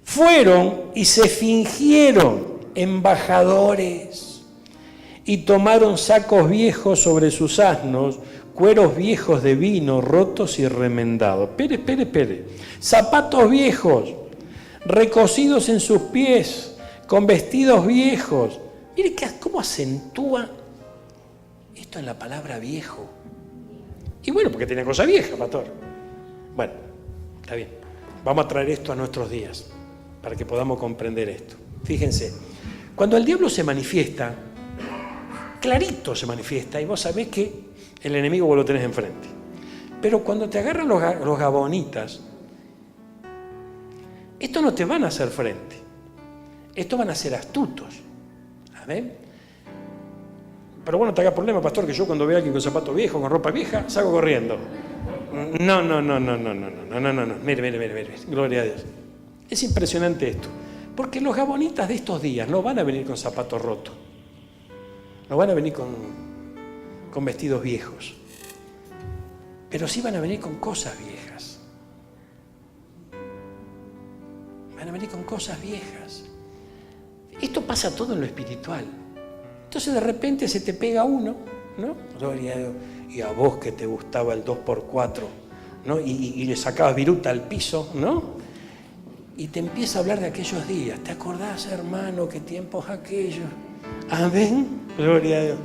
Fueron y se fingieron embajadores y tomaron sacos viejos sobre sus asnos, cueros viejos de vino rotos y remendados. Espere. Zapatos viejos, recocidos en sus pies, con vestidos viejos. Mire cómo acentúa esto en la palabra viejo. Y bueno, porque tiene cosa vieja, pastor. Bueno, está bien. Vamos a traer esto a nuestros días para que podamos comprender esto. Fíjense, cuando el diablo se manifiesta, clarito se manifiesta, y vos sabés que el enemigo vos lo tenés enfrente. Pero cuando te agarran los gabaonitas, estos no te van a hacer frente. Estos van a ser astutos. ¿Amén? Pero bueno, te haga problema, pastor, que yo cuando veo a alguien con zapatos viejos, con ropa vieja, salgo corriendo. No. Mire. Gloria a Dios. Es impresionante esto. Porque los gabonitas de estos días no van a venir con zapatos rotos. No van a venir con vestidos viejos. Pero sí van a venir con cosas viejas. Van a venir con cosas viejas. Esto pasa todo en lo espiritual. Entonces de repente se te pega uno, ¿no? Gloria a Dios. Y a vos que te gustaba el 2x4, ¿no? Y le sacabas viruta al piso, ¿no? Y te empieza a hablar de aquellos días. ¿Te acordás, hermano, qué tiempos aquellos? Amén. Gloria a Dios.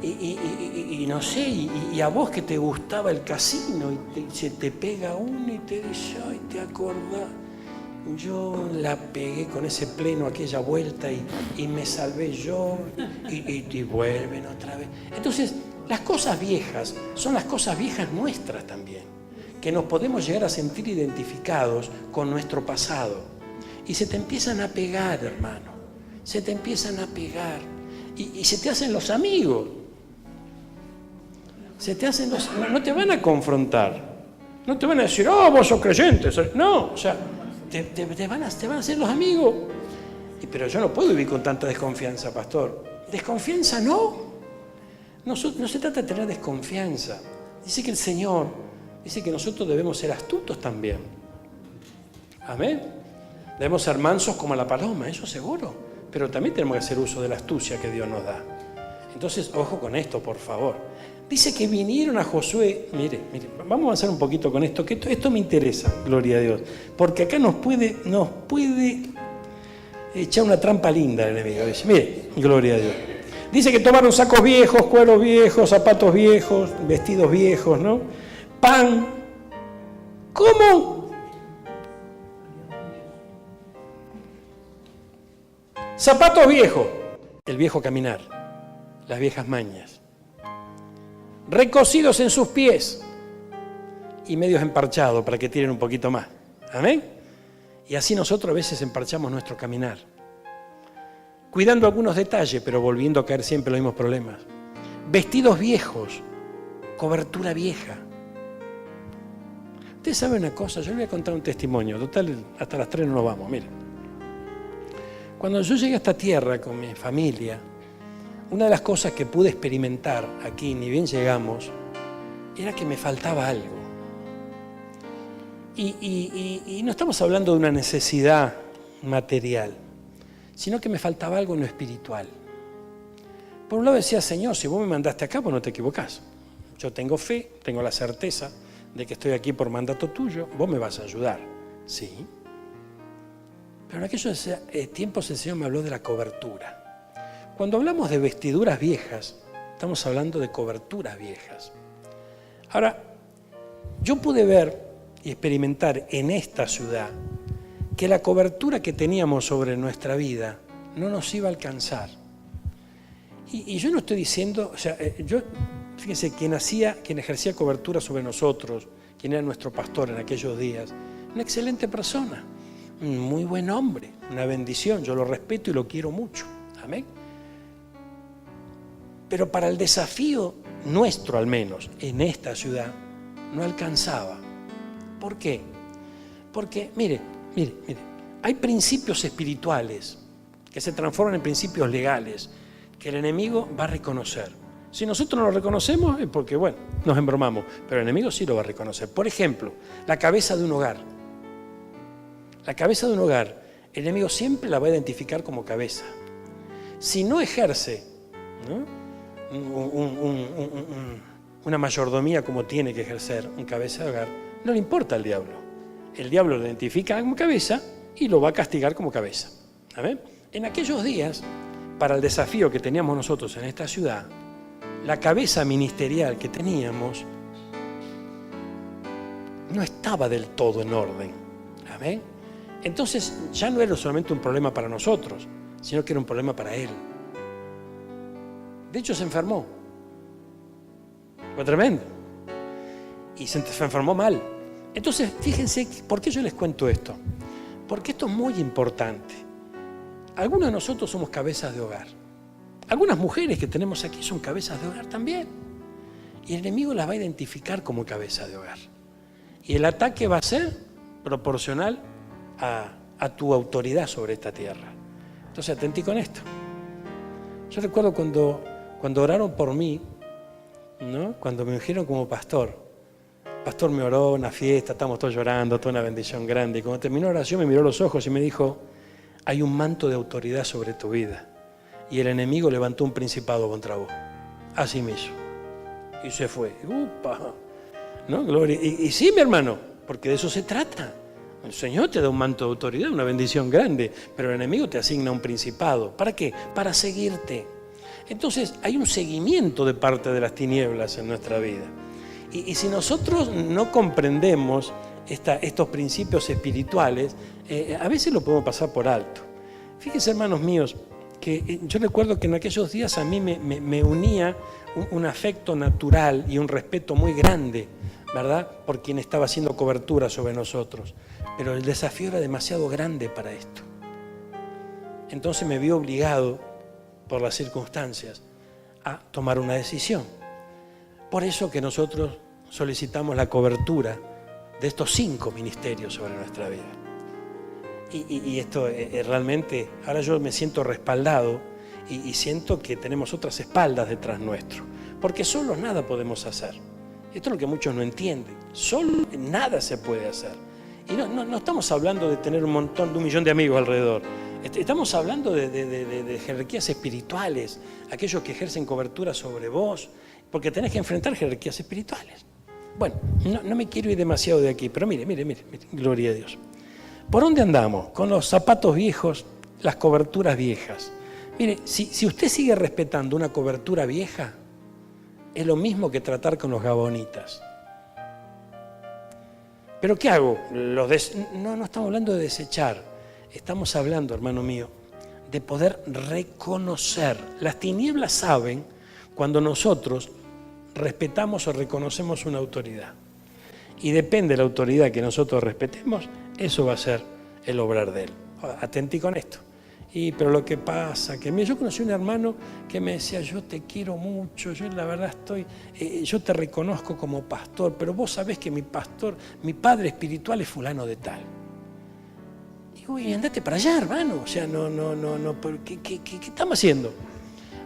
Y no sé, y a vos que te gustaba el casino, y se te pega uno y te dice, ay, ¿te acordás? Yo la pegué con ese pleno aquella vuelta y me salvé yo, y vuelven otra vez. Entonces, las cosas viejas son las cosas viejas nuestras también, que nos podemos llegar a sentir identificados con nuestro pasado. Y se te empiezan a pegar, hermano, se te empiezan a pegar, y se te hacen los amigos. No te van a confrontar, no te van a decir, oh, vos sos creyente, no, o sea, te van a hacer los amigos. Pero yo no puedo vivir con tanta desconfianza, pastor. Desconfianza no se trata de tener desconfianza. Dice que el Señor dice que nosotros debemos ser astutos también. Amén. Debemos ser mansos como la paloma, eso seguro, pero también tenemos que hacer uso de la astucia que Dios nos da. Entonces, ojo con esto, por favor. Dice que vinieron a Josué. Mire, vamos a avanzar un poquito con esto, que esto me interesa, gloria a Dios, porque acá nos puede echar una trampa linda el enemigo. Dice, mire, gloria a Dios. Dice que tomaron sacos viejos, cueros viejos, zapatos viejos, vestidos viejos, ¿no? Pan. ¿Cómo? Zapatos viejos, el viejo caminar, las viejas mañas. Recocidos en sus pies y medios emparchados para que tiren un poquito más. Amén. Y así nosotros a veces emparchamos nuestro caminar, cuidando algunos detalles, pero volviendo a caer siempre en los mismos problemas. Vestidos viejos, cobertura vieja. Usted sabe una cosa, yo le voy a contar un testimonio, total, hasta las 3 no nos vamos, miren. Cuando yo llegué a esta tierra con mi familia, una de las cosas que pude experimentar aquí, ni bien llegamos, era que me faltaba algo. Y no estamos hablando de una necesidad material, sino que me faltaba algo en lo espiritual. Por un lado decía, Señor, si vos me mandaste acá, pues no te equivocás. Yo tengo fe, tengo la certeza de que estoy aquí por mandato tuyo, vos me vas a ayudar. Sí. Pero en aquellos tiempos el Señor me habló de la cobertura. Cuando hablamos de vestiduras viejas, estamos hablando de coberturas viejas. Ahora, yo pude ver y experimentar en esta ciudad que la cobertura que teníamos sobre nuestra vida no nos iba a alcanzar. Y yo no estoy diciendo, o sea, fíjense, quien ejercía cobertura sobre nosotros, quien era nuestro pastor en aquellos días, una excelente persona, un muy buen hombre, una bendición, yo lo respeto y lo quiero mucho. Amén. Pero para el desafío nuestro, al menos, en esta ciudad, no alcanzaba. ¿Por qué? Porque, mire, hay principios espirituales que se transforman en principios legales que el enemigo va a reconocer. Si nosotros no lo reconocemos es porque, bueno, nos embromamos, pero el enemigo sí lo va a reconocer. Por ejemplo, la cabeza de un hogar. La cabeza de un hogar, el enemigo siempre la va a identificar como cabeza. Si no ejerce, ¿no?, una mayordomía como tiene que ejercer un cabeza de hogar, no le importa al diablo. El diablo lo identifica como cabeza y lo va a castigar como cabeza. ¿Amén? En aquellos días, para el desafío que teníamos nosotros en esta ciudad, la cabeza ministerial que teníamos no estaba del todo en orden. ¿Amén? Entonces ya no era solamente un problema para nosotros, sino que era un problema para él. De hecho, se enfermó. Fue tremendo. Y se enfermó mal. Entonces, fíjense, ¿por qué yo les cuento esto? Porque esto es muy importante. Algunos de nosotros somos cabezas de hogar. Algunas mujeres que tenemos aquí son cabezas de hogar también. Y el enemigo las va a identificar como cabeza de hogar. Y el ataque va a ser proporcional a tu autoridad sobre esta tierra. Entonces, atentí con esto. Yo recuerdo cuando oraron por mí, ¿no?, cuando me ungieron como pastor. El pastor me oró, una fiesta, estábamos todos llorando, toda una bendición grande. Y cuando terminó la oración me miró a los ojos y me dijo, hay un manto de autoridad sobre tu vida. Y el enemigo levantó un principado contra vos. Así me hizo. Y se fue. ¡Upa! ¿No? Gloria. Y sí, mi hermano, porque de eso se trata. El Señor te da un manto de autoridad, una bendición grande, pero el enemigo te asigna un principado. ¿Para qué? Para seguirte. Entonces hay un seguimiento de parte de las tinieblas en nuestra vida. Y si nosotros no comprendemos estos principios espirituales, a veces lo podemos pasar por alto. Fíjense, hermanos míos, que yo recuerdo que en aquellos días a mí me unía un afecto natural y un respeto muy grande, ¿verdad?, por quien estaba haciendo cobertura sobre nosotros. Pero el desafío era demasiado grande para esto. Entonces me vi obligado, por las circunstancias, a tomar una decisión. Por eso que nosotros solicitamos la cobertura de estos 5 ministerios sobre nuestra vida. Y esto realmente, ahora yo me siento respaldado y siento que tenemos otras espaldas detrás nuestro, porque solos nada podemos hacer. Esto es lo que muchos no entienden. Solo nada se puede hacer. Y no estamos hablando de tener de 1 millón de amigos alrededor. Estamos hablando de jerarquías espirituales, aquellos que ejercen cobertura sobre vos, porque tenés que enfrentar jerarquías espirituales. Bueno, no me quiero ir demasiado de aquí, pero mire, gloria a Dios. ¿Por dónde andamos? Con los zapatos viejos, las coberturas viejas. Mire, si usted sigue respetando una cobertura vieja, es lo mismo que tratar con los gabonitas. ¿Pero qué hago? No estamos hablando de desechar. Estamos hablando, hermano mío, de poder reconocer. Las tinieblas saben cuando nosotros respetamos o reconocemos una autoridad. Y depende de la autoridad que nosotros respetemos, eso va a ser el obrar de él. Atentí con esto. Pero lo que pasa, que yo conocí un hermano que me decía, yo te quiero mucho, yo la verdad yo te reconozco como pastor, pero vos sabés que mi padre espiritual es fulano de tal. Digo, y andate para allá, hermano, o sea, no, ¿qué estamos haciendo?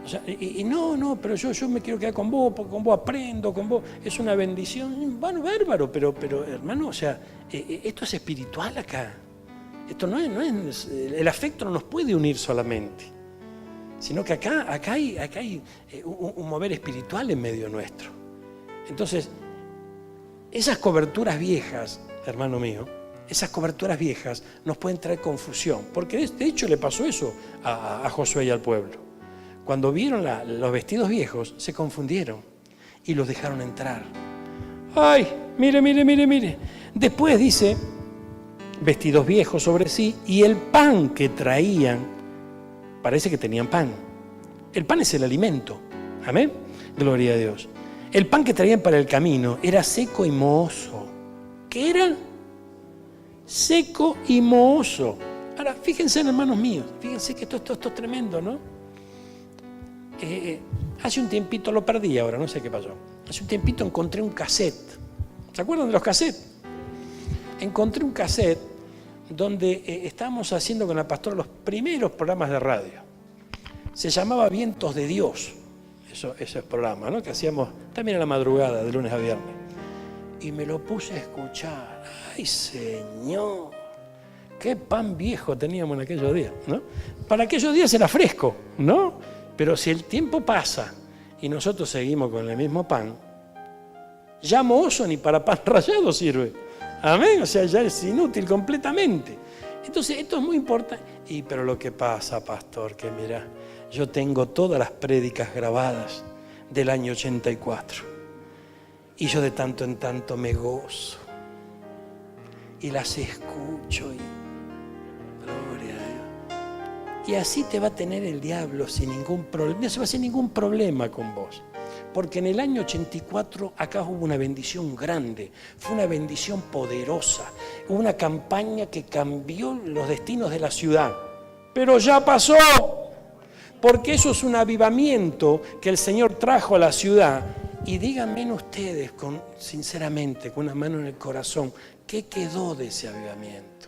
O sea, pero yo me quiero quedar con vos, porque con vos aprendo, con vos es una bendición. Bueno, bárbaro, pero hermano, o sea, esto es espiritual acá. Esto no es, el afecto no nos puede unir solamente, sino que acá hay un mover espiritual en medio nuestro. Entonces, esas coberturas viejas, hermano mío, esas coberturas viejas nos pueden traer confusión, porque de hecho le pasó eso a Josué y al pueblo. Cuando vieron los vestidos viejos, se confundieron y los dejaron entrar. ¡Ay! Mire. Después dice, vestidos viejos sobre sí, y el pan que traían, parece que tenían pan. El pan es el alimento. Amén. Gloria a Dios. El pan que traían para el camino era seco y mohoso. ¿Qué era? Seco y mohoso. Ahora, fíjense, hermanos míos, fíjense que esto es tremendo, ¿no? Hace un tiempito, lo perdí ahora, no sé qué pasó. Hace un tiempito encontré un cassette. ¿Se acuerdan de los cassettes? Encontré un cassette donde estábamos haciendo con la pastora los primeros programas de radio. Se llamaba Vientos de Dios, esos programas, ¿no?, que hacíamos también a la madrugada, de lunes a viernes. Y me lo puse a escuchar. ¡Ay, Señor! ¡Qué pan viejo teníamos en aquellos días!, ¿no? Para aquellos días era fresco, ¿no? Pero si el tiempo pasa y nosotros seguimos con el mismo pan, ya mohoso ni para pan rallado sirve. Amén, o sea, ya es inútil completamente. Entonces, esto es muy importante. Pero lo que pasa, pastor, que mira, yo tengo todas las prédicas grabadas del año 84. Y yo de tanto en tanto me gozo. Y las escucho y gloria a Dios. Y así te va a tener el diablo sin ningún problema. No se va a hacer ningún problema con vos. Porque en el año 84 acá hubo una bendición grande, fue una bendición poderosa, hubo una campaña que cambió los destinos de la ciudad. Pero ya pasó, porque eso es un avivamiento que el Señor trajo a la ciudad. Y díganme ustedes, sinceramente, con una mano en el corazón, ¿qué quedó de ese avivamiento?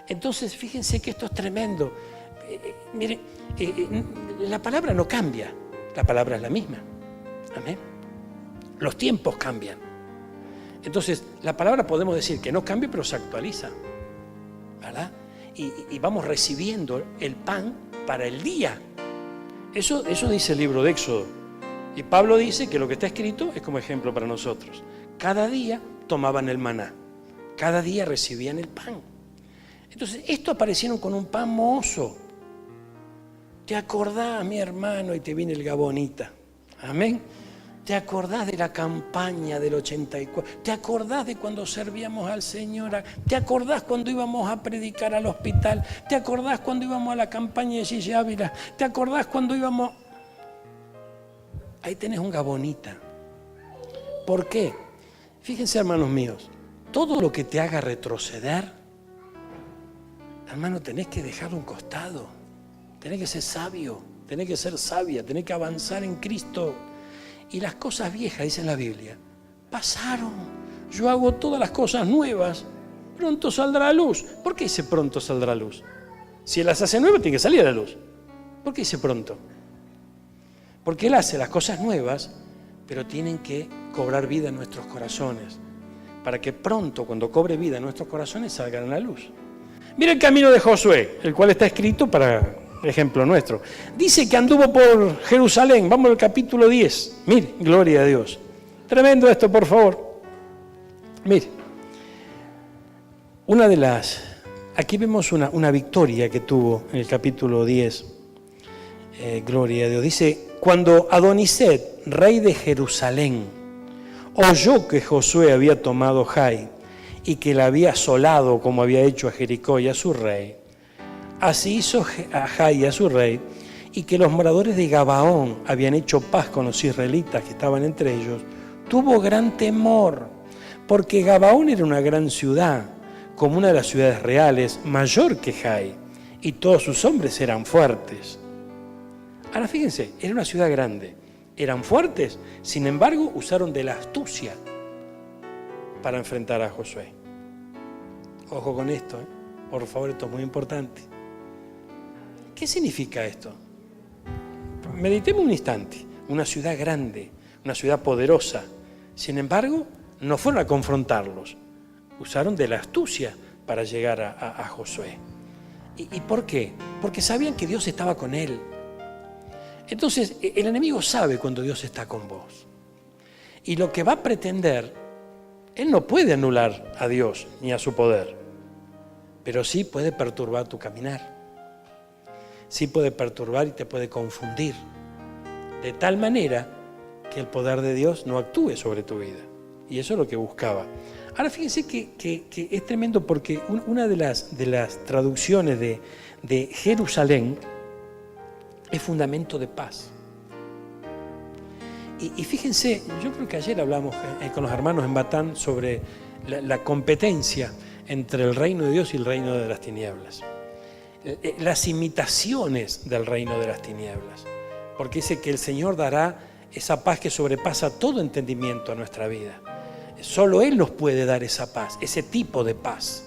Entonces, fíjense que esto es tremendo. Miren, la palabra no cambia, la palabra es la misma. Amén. Los tiempos cambian. Entonces, la palabra podemos decir que no cambia, pero se actualiza, ¿verdad? Y vamos recibiendo el pan para el día. Eso dice el libro de Éxodo. Y Pablo dice que lo que está escrito es como ejemplo para nosotros. Cada día tomaban el maná. Cada día recibían el pan. Entonces, esto aparecieron con un pan mohoso. ¿Te acordás, mi hermano? Y te viene el Gabonita. Amén. ¿Te acordás de la campaña del 84? ¿Te acordás de cuando servíamos al Señor? ¿Te acordás cuando íbamos a predicar al hospital? ¿Te acordás cuando íbamos a la campaña de Gigi Ávila? ¿Te acordás cuando íbamos...? Ahí tenés un Gabonita. ¿Por qué? Fíjense, hermanos míos, todo lo que te haga retroceder, hermano, tenés que dejarlo a un costado. Tenés que ser sabio, tenés que ser sabia, tenés que avanzar en Cristo. Y las cosas viejas, dice la Biblia, pasaron. Yo hago todas las cosas nuevas. Pronto saldrá a luz. ¿Por qué dice pronto saldrá a luz? Si Él las hace nuevas, tiene que salir a la luz. ¿Por qué dice pronto? Porque Él hace las cosas nuevas, pero tienen que cobrar vida en nuestros corazones. Para que pronto, cuando cobre vida en nuestros corazones, salgan a la luz. Mira el camino de Josué, el cual está escrito para ejemplo nuestro. Dice que anduvo por Jerusalén. Vamos al capítulo 10. Mire, gloria a Dios. Tremendo esto, por favor. Mire. Aquí vemos una victoria que tuvo en el capítulo 10. Gloria a Dios. Dice, cuando Adoniset, rey de Jerusalén, oyó que Josué había tomado Jai y que la había asolado como había hecho a Jericó y a su rey, así hizo a Jai y a su rey, y que los moradores de Gabaón habían hecho paz con los israelitas que estaban entre ellos, tuvo gran temor, porque Gabaón era una gran ciudad, como una de las ciudades reales, mayor que Jai, y todos sus hombres eran fuertes. Ahora fíjense, era una ciudad grande, eran fuertes, sin embargo usaron de la astucia para enfrentar a Josué. Ojo con esto, por favor, esto es muy importante. ¿Qué significa esto? Meditemos un instante. Una ciudad grande, una ciudad poderosa. Sin embargo, no fueron a confrontarlos. Usaron de la astucia para llegar a Josué. ¿Y por qué? Porque sabían que Dios estaba con él. Entonces, el enemigo sabe cuando Dios está con vos. Y lo que va a pretender, él no puede anular a Dios ni a su poder, pero sí puede perturbar tu caminar. Sí puede perturbar y te puede confundir, de tal manera que el poder de Dios no actúe sobre tu vida. Y eso es lo que buscaba. Ahora fíjense que es tremendo porque una de las traducciones de Jerusalén es fundamento de paz. Y fíjense, yo creo que ayer hablamos con los hermanos en Batán sobre la competencia entre el reino de Dios y el reino de las tinieblas. Las imitaciones del reino de las tinieblas, porque dice que el Señor dará esa paz que sobrepasa todo entendimiento a nuestra vida. Solo Él nos puede dar esa paz, ese tipo de paz.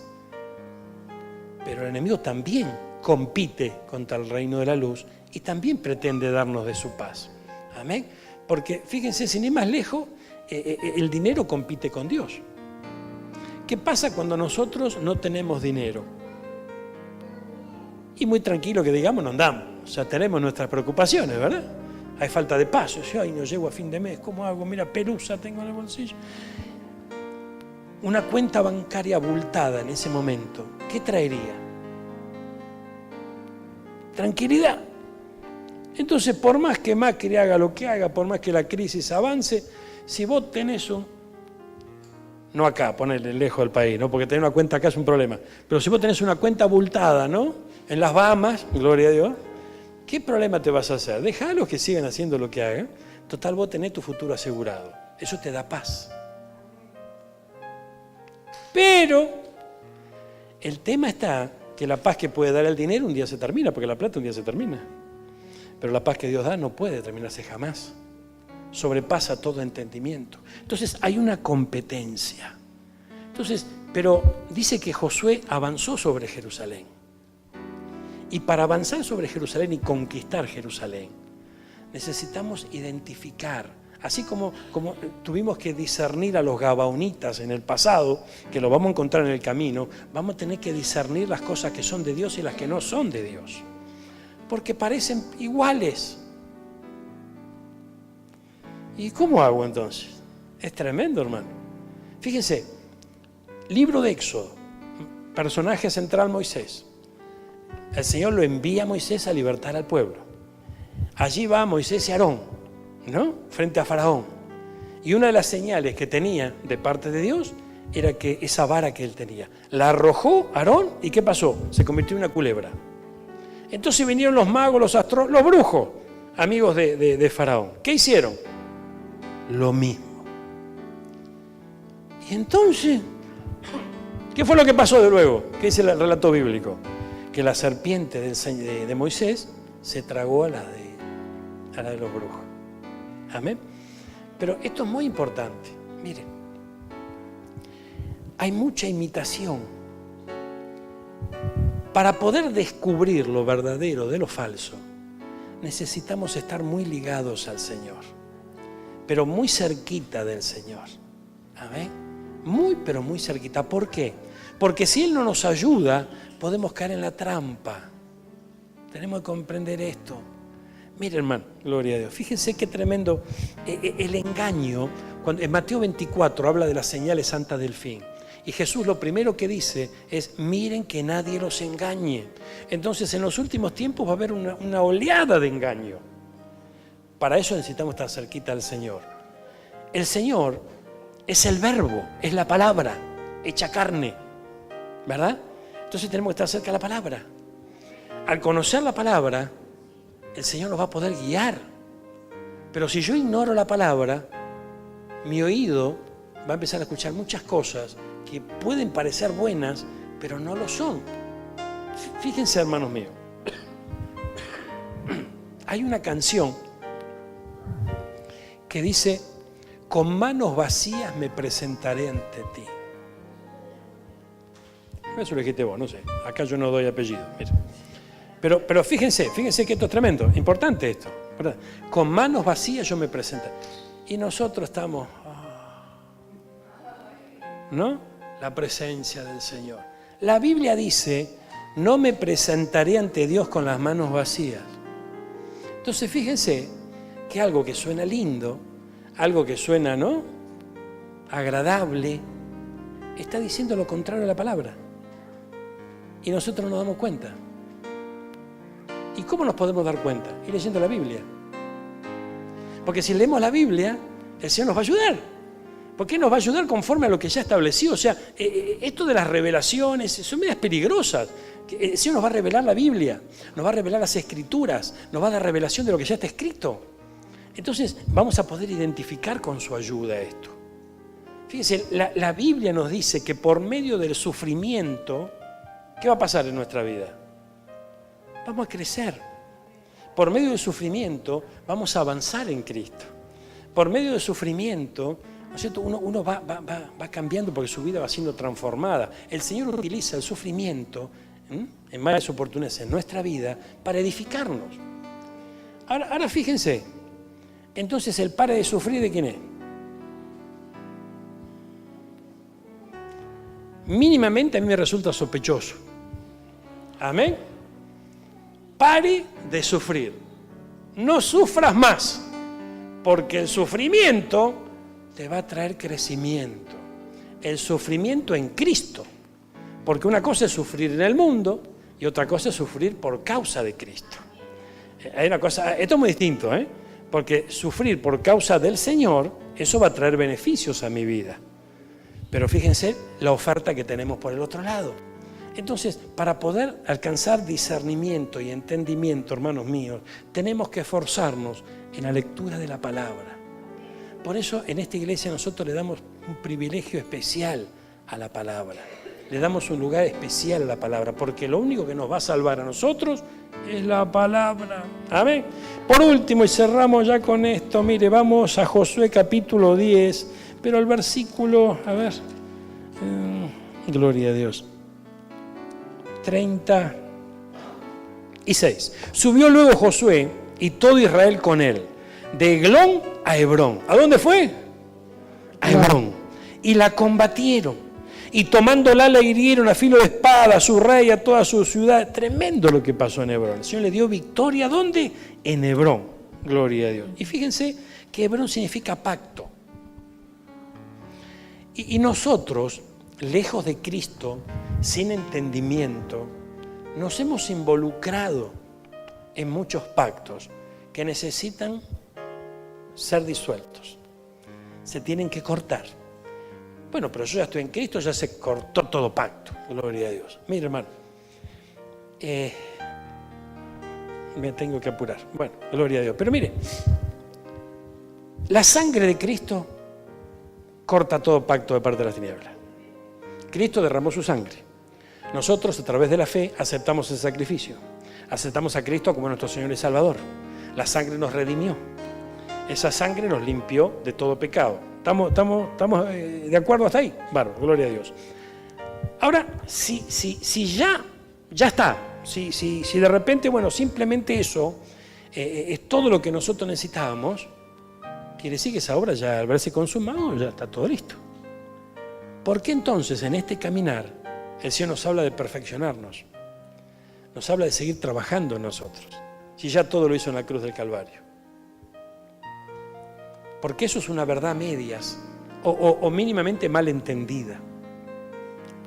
Pero el enemigo también compite contra el reino de la luz y también pretende darnos de su paz. Amén. Porque fíjense, sin ir más lejos, el dinero compite con Dios. ¿Qué pasa cuando nosotros no tenemos dinero? Y muy tranquilo que digamos, no andamos. O sea, tenemos nuestras preocupaciones, ¿verdad? Hay falta de paz. O sea, ay, no llego a fin de mes. ¿Cómo hago? Mira, pelusa tengo en el bolsillo. Una cuenta bancaria abultada en ese momento, ¿qué traería? Tranquilidad. Entonces, por más que Macri haga lo que haga, por más que la crisis avance, si vos tenés no acá, ponele lejos del país, ¿no? Porque tener una cuenta acá es un problema. Pero si vos tenés una cuenta abultada, ¿no? En las Bahamas, gloria a Dios, ¿qué problema te vas a hacer? Déjalos que sigan haciendo lo que hagan. Total, vos tenés tu futuro asegurado. Eso te da paz. Pero el tema está que la paz que puede dar el dinero un día se termina, porque la plata un día se termina. Pero la paz que Dios da no puede terminarse jamás. Sobrepasa todo entendimiento. Entonces hay una competencia. Pero dice que Josué avanzó sobre Jerusalén. Y para avanzar sobre Jerusalén y conquistar Jerusalén, necesitamos identificar, así como tuvimos que discernir a los gabaonitas en el pasado, que lo vamos a encontrar en el camino, vamos a tener que discernir las cosas que son de Dios y las que no son de Dios. Porque parecen iguales. ¿Y cómo hago entonces? Es tremendo, hermano. Fíjense, libro de Éxodo, personaje central Moisés. El Señor lo envía a Moisés a libertar al pueblo. allí va Moisés y Aarón, ¿no? Frente a Faraón. Y una de las señales que tenía de parte de Dios era que esa vara que él tenía, la arrojó Aarón, ¿y qué pasó? Se convirtió en una culebra. Entonces vinieron los magos, los brujos, amigos de Faraón. ¿Qué hicieron? Lo mismo. Y entonces, ¿qué fue lo que pasó de luego? ¿Qué dice el relato bíblico? Que la serpiente de Moisés se tragó a la de los brujos. Amén. Pero esto es muy importante. Miren, hay mucha imitación. Para poder descubrir lo verdadero de lo falso, necesitamos estar muy ligados al Señor, pero muy cerquita del Señor. Amén. Muy, pero muy cerquita. ¿Por qué? Porque si Él no nos ayuda, podemos caer en la trampa. Tenemos que comprender esto. Mire, hermano, gloria a Dios. Fíjense qué tremendo el engaño. Cuando en Mateo 24 habla de las señales santas del fin. Y Jesús lo primero que dice es, miren que nadie los engañe. Entonces en los últimos tiempos va a haber una oleada de engaño. Para eso necesitamos estar cerquita al Señor. El Señor es el verbo, es la palabra, hecha carne, ¿verdad? Entonces tenemos que estar cerca de la palabra. Al conocer la palabra, el Señor nos va a poder guiar. Pero si yo ignoro la palabra, mi oído va a empezar a escuchar muchas cosas que pueden parecer buenas, pero no lo son. Fíjense, hermanos míos, hay una canción que dice, con manos vacías me presentaré ante ti. Eso lo dijiste vos, no sé, acá yo no doy apellido, mira. Pero fíjense que esto es tremendo, importante esto, ¿verdad? Con manos vacías yo me presentaré. Y nosotros estamos, ¿no? La presencia del Señor. La Biblia dice, no me presentaré ante Dios con las manos vacías. Entonces fíjense que algo que suena lindo, algo que suena, ¿no?, agradable, está diciendo lo contrario a la palabra. Y nosotros nos damos cuenta. ¿Y cómo nos podemos dar cuenta? Ir leyendo la Biblia. Porque si leemos la Biblia, el Señor nos va a ayudar. Porque nos va a ayudar conforme a lo que ya estableció. O sea, esto de las revelaciones son medias peligrosas. El Señor nos va a revelar la Biblia, nos va a revelar las Escrituras, nos va a dar revelación de lo que ya está escrito. Entonces vamos a poder identificar con su ayuda esto. Fíjense, la Biblia nos dice que por medio del sufrimiento, ¿qué va a pasar en nuestra vida? Vamos a crecer. Por medio del sufrimiento vamos a avanzar en Cristo. Por medio del sufrimiento, ¿no es cierto?, uno va cambiando porque su vida va siendo transformada. El Señor utiliza el sufrimiento en varias oportunidades en nuestra vida para edificarnos. Ahora fíjense, entonces el pare de sufrir, ¿de quién es? Mínimamente a mí me resulta sospechoso. Amén. Pare de sufrir. No sufras más, porque el sufrimiento te va a traer crecimiento. El sufrimiento en Cristo. Porque una cosa es sufrir en el mundo y otra cosa es sufrir por causa de Cristo. Hay una cosa, esto es muy distinto, porque sufrir por causa del Señor, eso va a traer beneficios a mi vida. Pero fíjense la oferta que tenemos por el otro lado. Entonces, para poder alcanzar discernimiento y entendimiento, hermanos míos, tenemos que esforzarnos en la lectura de la palabra. Por eso en esta iglesia nosotros le damos un privilegio especial a la palabra. Le damos un lugar especial a la palabra, porque lo único que nos va a salvar a nosotros es la palabra. Amén. Por último, y cerramos ya con esto, mire, vamos a Josué capítulo 10, pero el versículo, gloria a Dios, 36. Subió luego Josué y todo Israel con él, de Eglón a Hebrón. ¿A dónde fue? A Hebrón. Y la combatieron. Y tomándola la hirieron a filo de espada a su rey, a toda su ciudad. Tremendo lo que pasó en Hebrón. El Señor le dio victoria. ¿Dónde? En Hebrón. Gloria a Dios. Y fíjense que Hebrón significa pacto. Y nosotros, lejos de Cristo, sin entendimiento, nos hemos involucrado en muchos pactos que necesitan ser disueltos. Se tienen que cortar. Bueno, pero yo ya estoy en Cristo, ya se cortó todo pacto. Gloria a Dios. Mire, hermano. Me tengo que apurar. Bueno, gloria a Dios. Pero mire, la sangre de Cristo corta todo pacto de parte de las tinieblas. Cristo derramó su sangre. Nosotros, a través de la fe, aceptamos el sacrificio. Aceptamos a Cristo como nuestro Señor y Salvador. La sangre nos redimió. Esa sangre nos limpió de todo pecado. ¿Estamos de acuerdo hasta ahí? Bárbaro, gloria a Dios. Ahora, si ya está, si de repente, bueno, simplemente eso es todo lo que nosotros necesitábamos, quiere decir que esa obra ya al verse consumado ya está todo listo. ¿Por qué entonces en este caminar el Señor nos habla de perfeccionarnos? Nos habla de seguir trabajando en nosotros, si ya todo lo hizo en la cruz del Calvario. Porque eso es una verdad a medias o mínimamente mal entendida.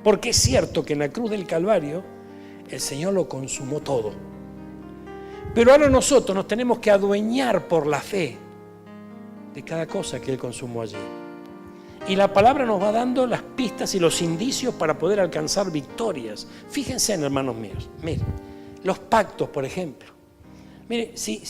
Porque es cierto que en la cruz del Calvario el Señor lo consumó todo. Pero ahora nosotros nos tenemos que adueñar por la fe de cada cosa que Él consumó allí. Y la palabra nos va dando las pistas y los indicios para poder alcanzar victorias. Fíjense, hermanos míos, miren, los pactos, por ejemplo. Mire, si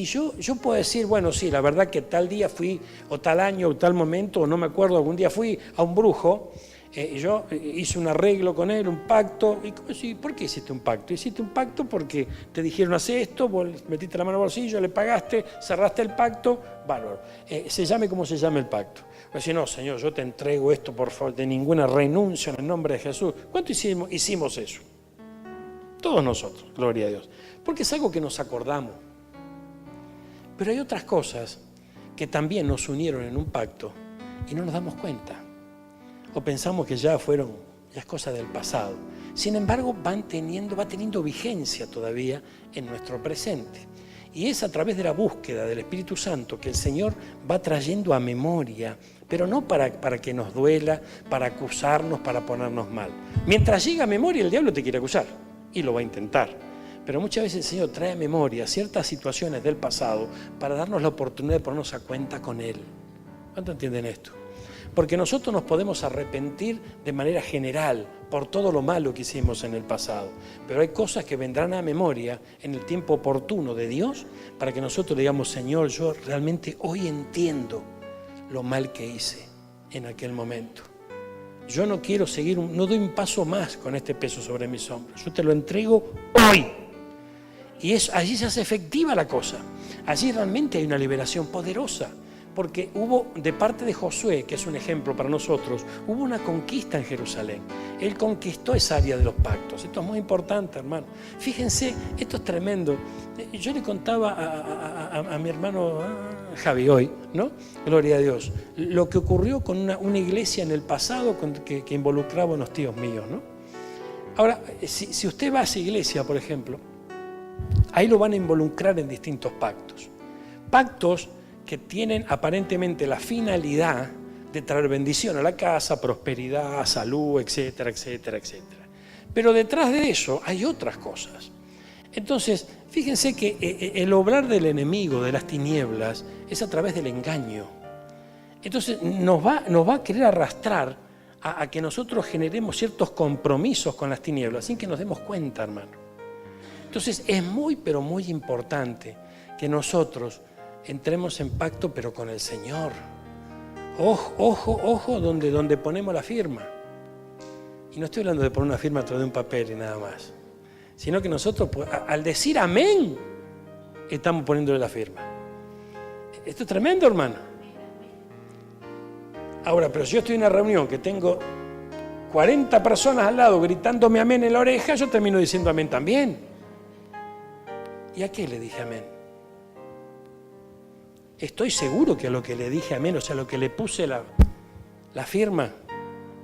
yo puedo decir, bueno, sí, la verdad que tal día fui, o tal año, o tal momento, o no me acuerdo, algún día fui a un brujo, yo hice un arreglo con él, un pacto. Y, ¿por qué hiciste un pacto? Hiciste un pacto porque te dijeron, hace esto, vos metiste la mano al bolsillo, le pagaste, cerraste el pacto, bárbaro. Se llame como se llame el pacto. O decir, no, Señor, yo te entrego esto, por favor, de ninguna renuncia en el nombre de Jesús. ¿Cuánto hicimos eso? Todos nosotros, gloria a Dios. Porque es algo que nos acordamos. Pero hay otras cosas que también nos unieron en un pacto y no nos damos cuenta. O pensamos que ya fueron las cosas del pasado. Sin embargo, va teniendo vigencia todavía en nuestro presente. Y es a través de la búsqueda del Espíritu Santo que el Señor va trayendo a memoria, pero no para que nos duela, para acusarnos, para ponernos mal. Mientras llega a memoria, el diablo te quiere acusar y lo va a intentar. Pero muchas veces el Señor trae a memoria ciertas situaciones del pasado para darnos la oportunidad de ponernos a cuenta con Él. ¿Cuánto entienden esto? Porque nosotros nos podemos arrepentir de manera general por todo lo malo que hicimos en el pasado. Pero hay cosas que vendrán a memoria en el tiempo oportuno de Dios para que nosotros digamos, Señor, yo realmente hoy entiendo lo mal que hice en aquel momento. Yo no quiero seguir, no doy un paso más con este peso sobre mis hombros. Yo te lo entrego hoy. Y allí se hace efectiva la cosa. Allí realmente hay una liberación poderosa. Porque hubo, de parte de Josué, que es un ejemplo para nosotros, hubo una conquista en Jerusalén. Él conquistó esa área de los pactos. Esto es muy importante, hermano. Fíjense, esto es tremendo. Yo le contaba a mi hermano Javi hoy, ¿no? Gloria a Dios. Lo que ocurrió con una iglesia en el pasado que involucraba a unos tíos míos, ¿no? Ahora, si usted va a esa iglesia, por ejemplo, ahí lo van a involucrar en distintos pactos. Pactos que tienen aparentemente la finalidad de traer bendición a la casa, prosperidad, salud, etcétera, etcétera, etcétera. Pero detrás de eso hay otras cosas. Entonces, fíjense que el obrar del enemigo, de las tinieblas, es a través del engaño. Entonces, nos va a querer arrastrar a que nosotros generemos ciertos compromisos con las tinieblas, sin que nos demos cuenta, hermano. Entonces, es muy, pero muy importante que nosotros entremos en pacto, pero con el Señor. Ojo, donde ponemos la firma. Y no estoy hablando de poner una firma a través de un papel y nada más. Sino que nosotros, al decir amén, estamos poniéndole la firma. Esto es tremendo, hermano. Ahora, pero si yo estoy en una reunión que tengo 40 personas al lado gritándome amén en la oreja, yo termino diciendo amén también. ¿Y a qué le dije amén? Estoy seguro que a lo que le dije amén, o sea, lo que le puse la firma,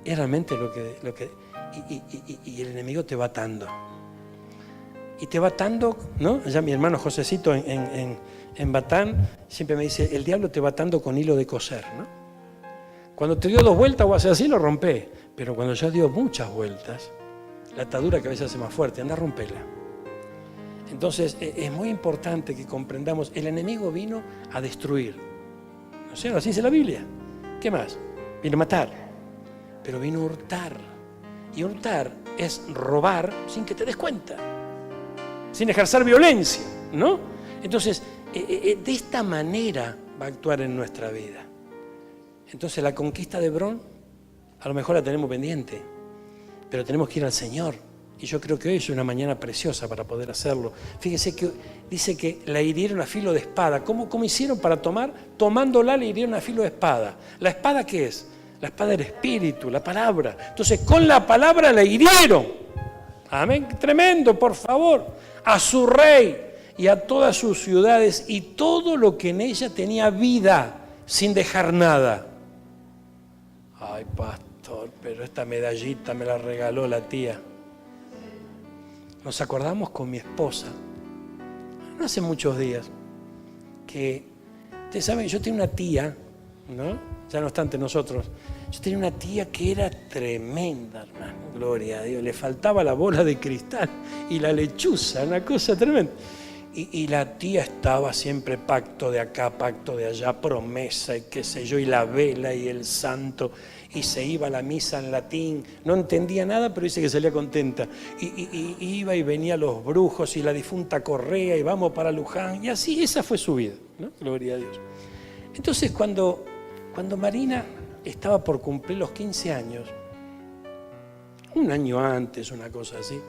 es realmente lo que y el enemigo te va atando. Y te va atando, ¿no? Ya mi hermano Josecito en Batán siempre me dice, el diablo te va atando con hilo de coser, ¿no? Cuando te dio 2 vueltas o hace así, lo rompé. Pero cuando ya dio muchas vueltas, la atadura que a veces hace más fuerte, anda a romperla. Entonces es muy importante que comprendamos, el enemigo vino a destruir. ¿No es cierto? Así dice la Biblia. ¿Qué más? Vino a matar, pero vino a hurtar. Y hurtar es robar sin que te des cuenta, sin ejercer violencia, ¿no? Entonces, de esta manera va a actuar en nuestra vida. Entonces la conquista de Hebrón, a lo mejor la tenemos pendiente, pero tenemos que ir al Señor. Y yo creo que hoy es una mañana preciosa para poder hacerlo. Fíjese que dice que la hirieron a filo de espada. ¿Cómo hicieron para tomar? Tomándola le hirieron a filo de espada. ¿La espada qué es? La espada del Espíritu, la palabra. Entonces con la palabra la hirieron. Amén. Tremendo, por favor. A su rey y a todas sus ciudades y todo lo que en ella tenía vida, sin dejar nada. Ay, pastor, pero esta medallita me la regaló la tía. Nos acordamos con mi esposa, no hace muchos días, que, ustedes saben, yo tenía una tía, ¿no? Ya no está entre nosotros. Yo tenía una tía que era tremenda, hermano, gloria a Dios. Le faltaba la bola de cristal y la lechuza, una cosa tremenda. Y la tía estaba siempre pacto de acá, pacto de allá, promesa y qué sé yo, y la vela y el santo, y se iba a la misa en latín, no entendía nada, pero dice que salía contenta. Y iba y venía los brujos y la difunta Correa y vamos para Luján, y así, esa fue su vida, ¿no? Gloria a Dios. Entonces cuando Marina estaba por cumplir los 15 años, un año antes, una cosa así,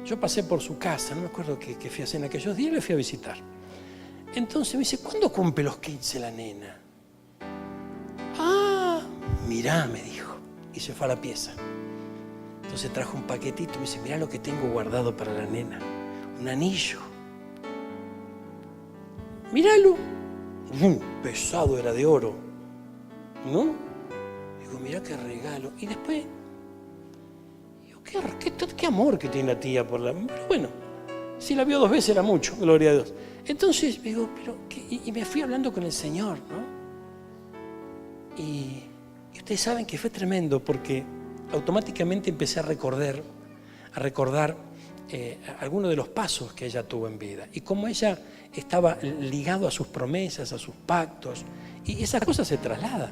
yo pasé por su casa, no me acuerdo qué fui a hacer en aquellos días, le fui a visitar. Entonces me dice, ¿cuándo cumple los 15 la nena? Ah, mirá, me dijo, y se fue a la pieza. Entonces trajo un paquetito y me dice, mirá lo que tengo guardado para la nena, un anillo. Míralo. Pesado, era de oro, ¿no? Digo, mirá qué regalo. Y después, qué amor que tiene la tía por la... Pero bueno, si la vio 2 veces era mucho, gloria a Dios. Entonces digo, y me fui hablando con el Señor, ¿no? Y ustedes saben que fue tremendo porque automáticamente empecé a recordar algunos de los pasos que ella tuvo en vida y cómo ella estaba ligado a sus promesas, a sus pactos, y esas cosas se trasladan.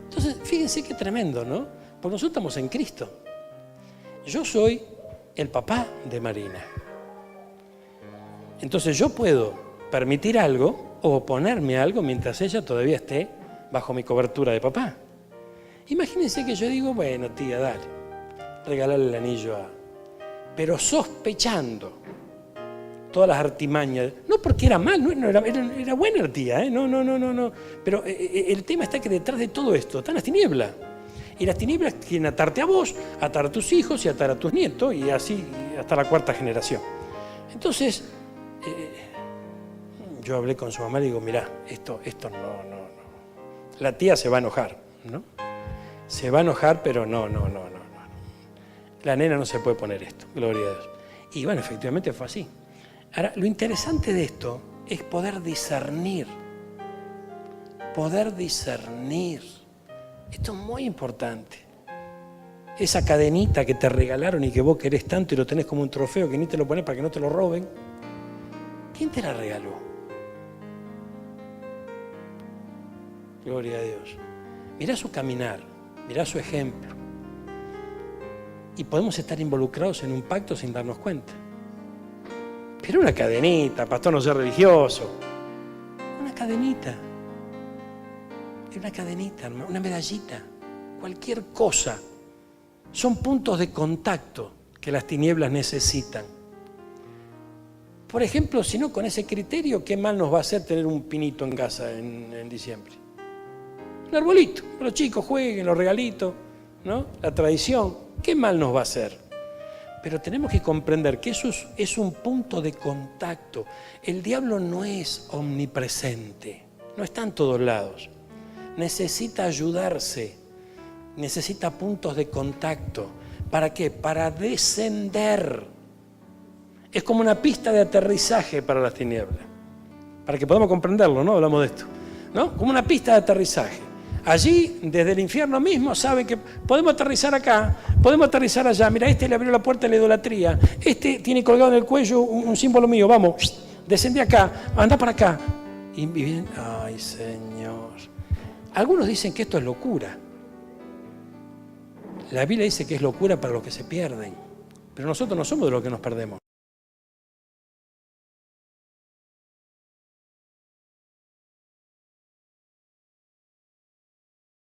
Entonces, fíjense qué tremendo, ¿no? Porque nosotros estamos en Cristo. Yo soy el papá de Marina. Entonces yo puedo permitir algo o oponerme a algo mientras ella todavía esté bajo mi cobertura de papá. Imagínense que yo digo, bueno, tía, dale, regalarle el anillo a... Pero sospechando todas las artimañas, no porque era mal, no era buena la tía, ¿eh? No. Pero el tema está que detrás de todo esto están las tinieblas. Y las tinieblas quieren atarte a vos, atar a tus hijos y atar a tus nietos, y así hasta la 4ª generación. Entonces, yo hablé con su mamá y le digo, mirá, esto no. La tía se va a enojar, ¿no? Se va a enojar, pero no. La nena no se puede poner esto, gloria a Dios. Y bueno, efectivamente fue así. Ahora, lo interesante de esto es poder discernir. Esto es muy importante. Esa cadenita que te regalaron y que vos querés tanto y lo tenés como un trofeo que ni te lo pones para que no te lo roben. ¿Quién te la regaló? Gloria a Dios. Mirá su caminar, mirá su ejemplo. Y podemos estar involucrados en un pacto sin darnos cuenta. Pero una cadenita, pastor, no sea religioso. Una cadenita, una medallita, cualquier cosa. Son puntos de contacto que las tinieblas necesitan. Por ejemplo, si no con ese criterio, ¿qué mal nos va a hacer tener un pinito en casa en diciembre? Un arbolito, los chicos jueguen, los regalitos, ¿no? La tradición, ¿qué mal nos va a hacer? Pero tenemos que comprender que eso es un punto de contacto. El diablo no es omnipresente, no está en todos lados. Necesita ayudarse, necesita puntos de contacto. ¿Para qué? Para descender. Es como una pista de aterrizaje para las tinieblas. Para que podamos comprenderlo, ¿no? Hablamos de esto, ¿no? Como una pista de aterrizaje. Allí, desde el infierno mismo, saben que podemos aterrizar acá, podemos aterrizar allá. Mira, este le abrió la puerta a la idolatría. Este tiene colgado en el cuello un símbolo mío. Vamos, descendí acá, anda para acá. Y vienen, ay, Señor. Algunos dicen que esto es locura. La Biblia dice que es locura para los que se pierden. Pero nosotros no somos de los que nos perdemos.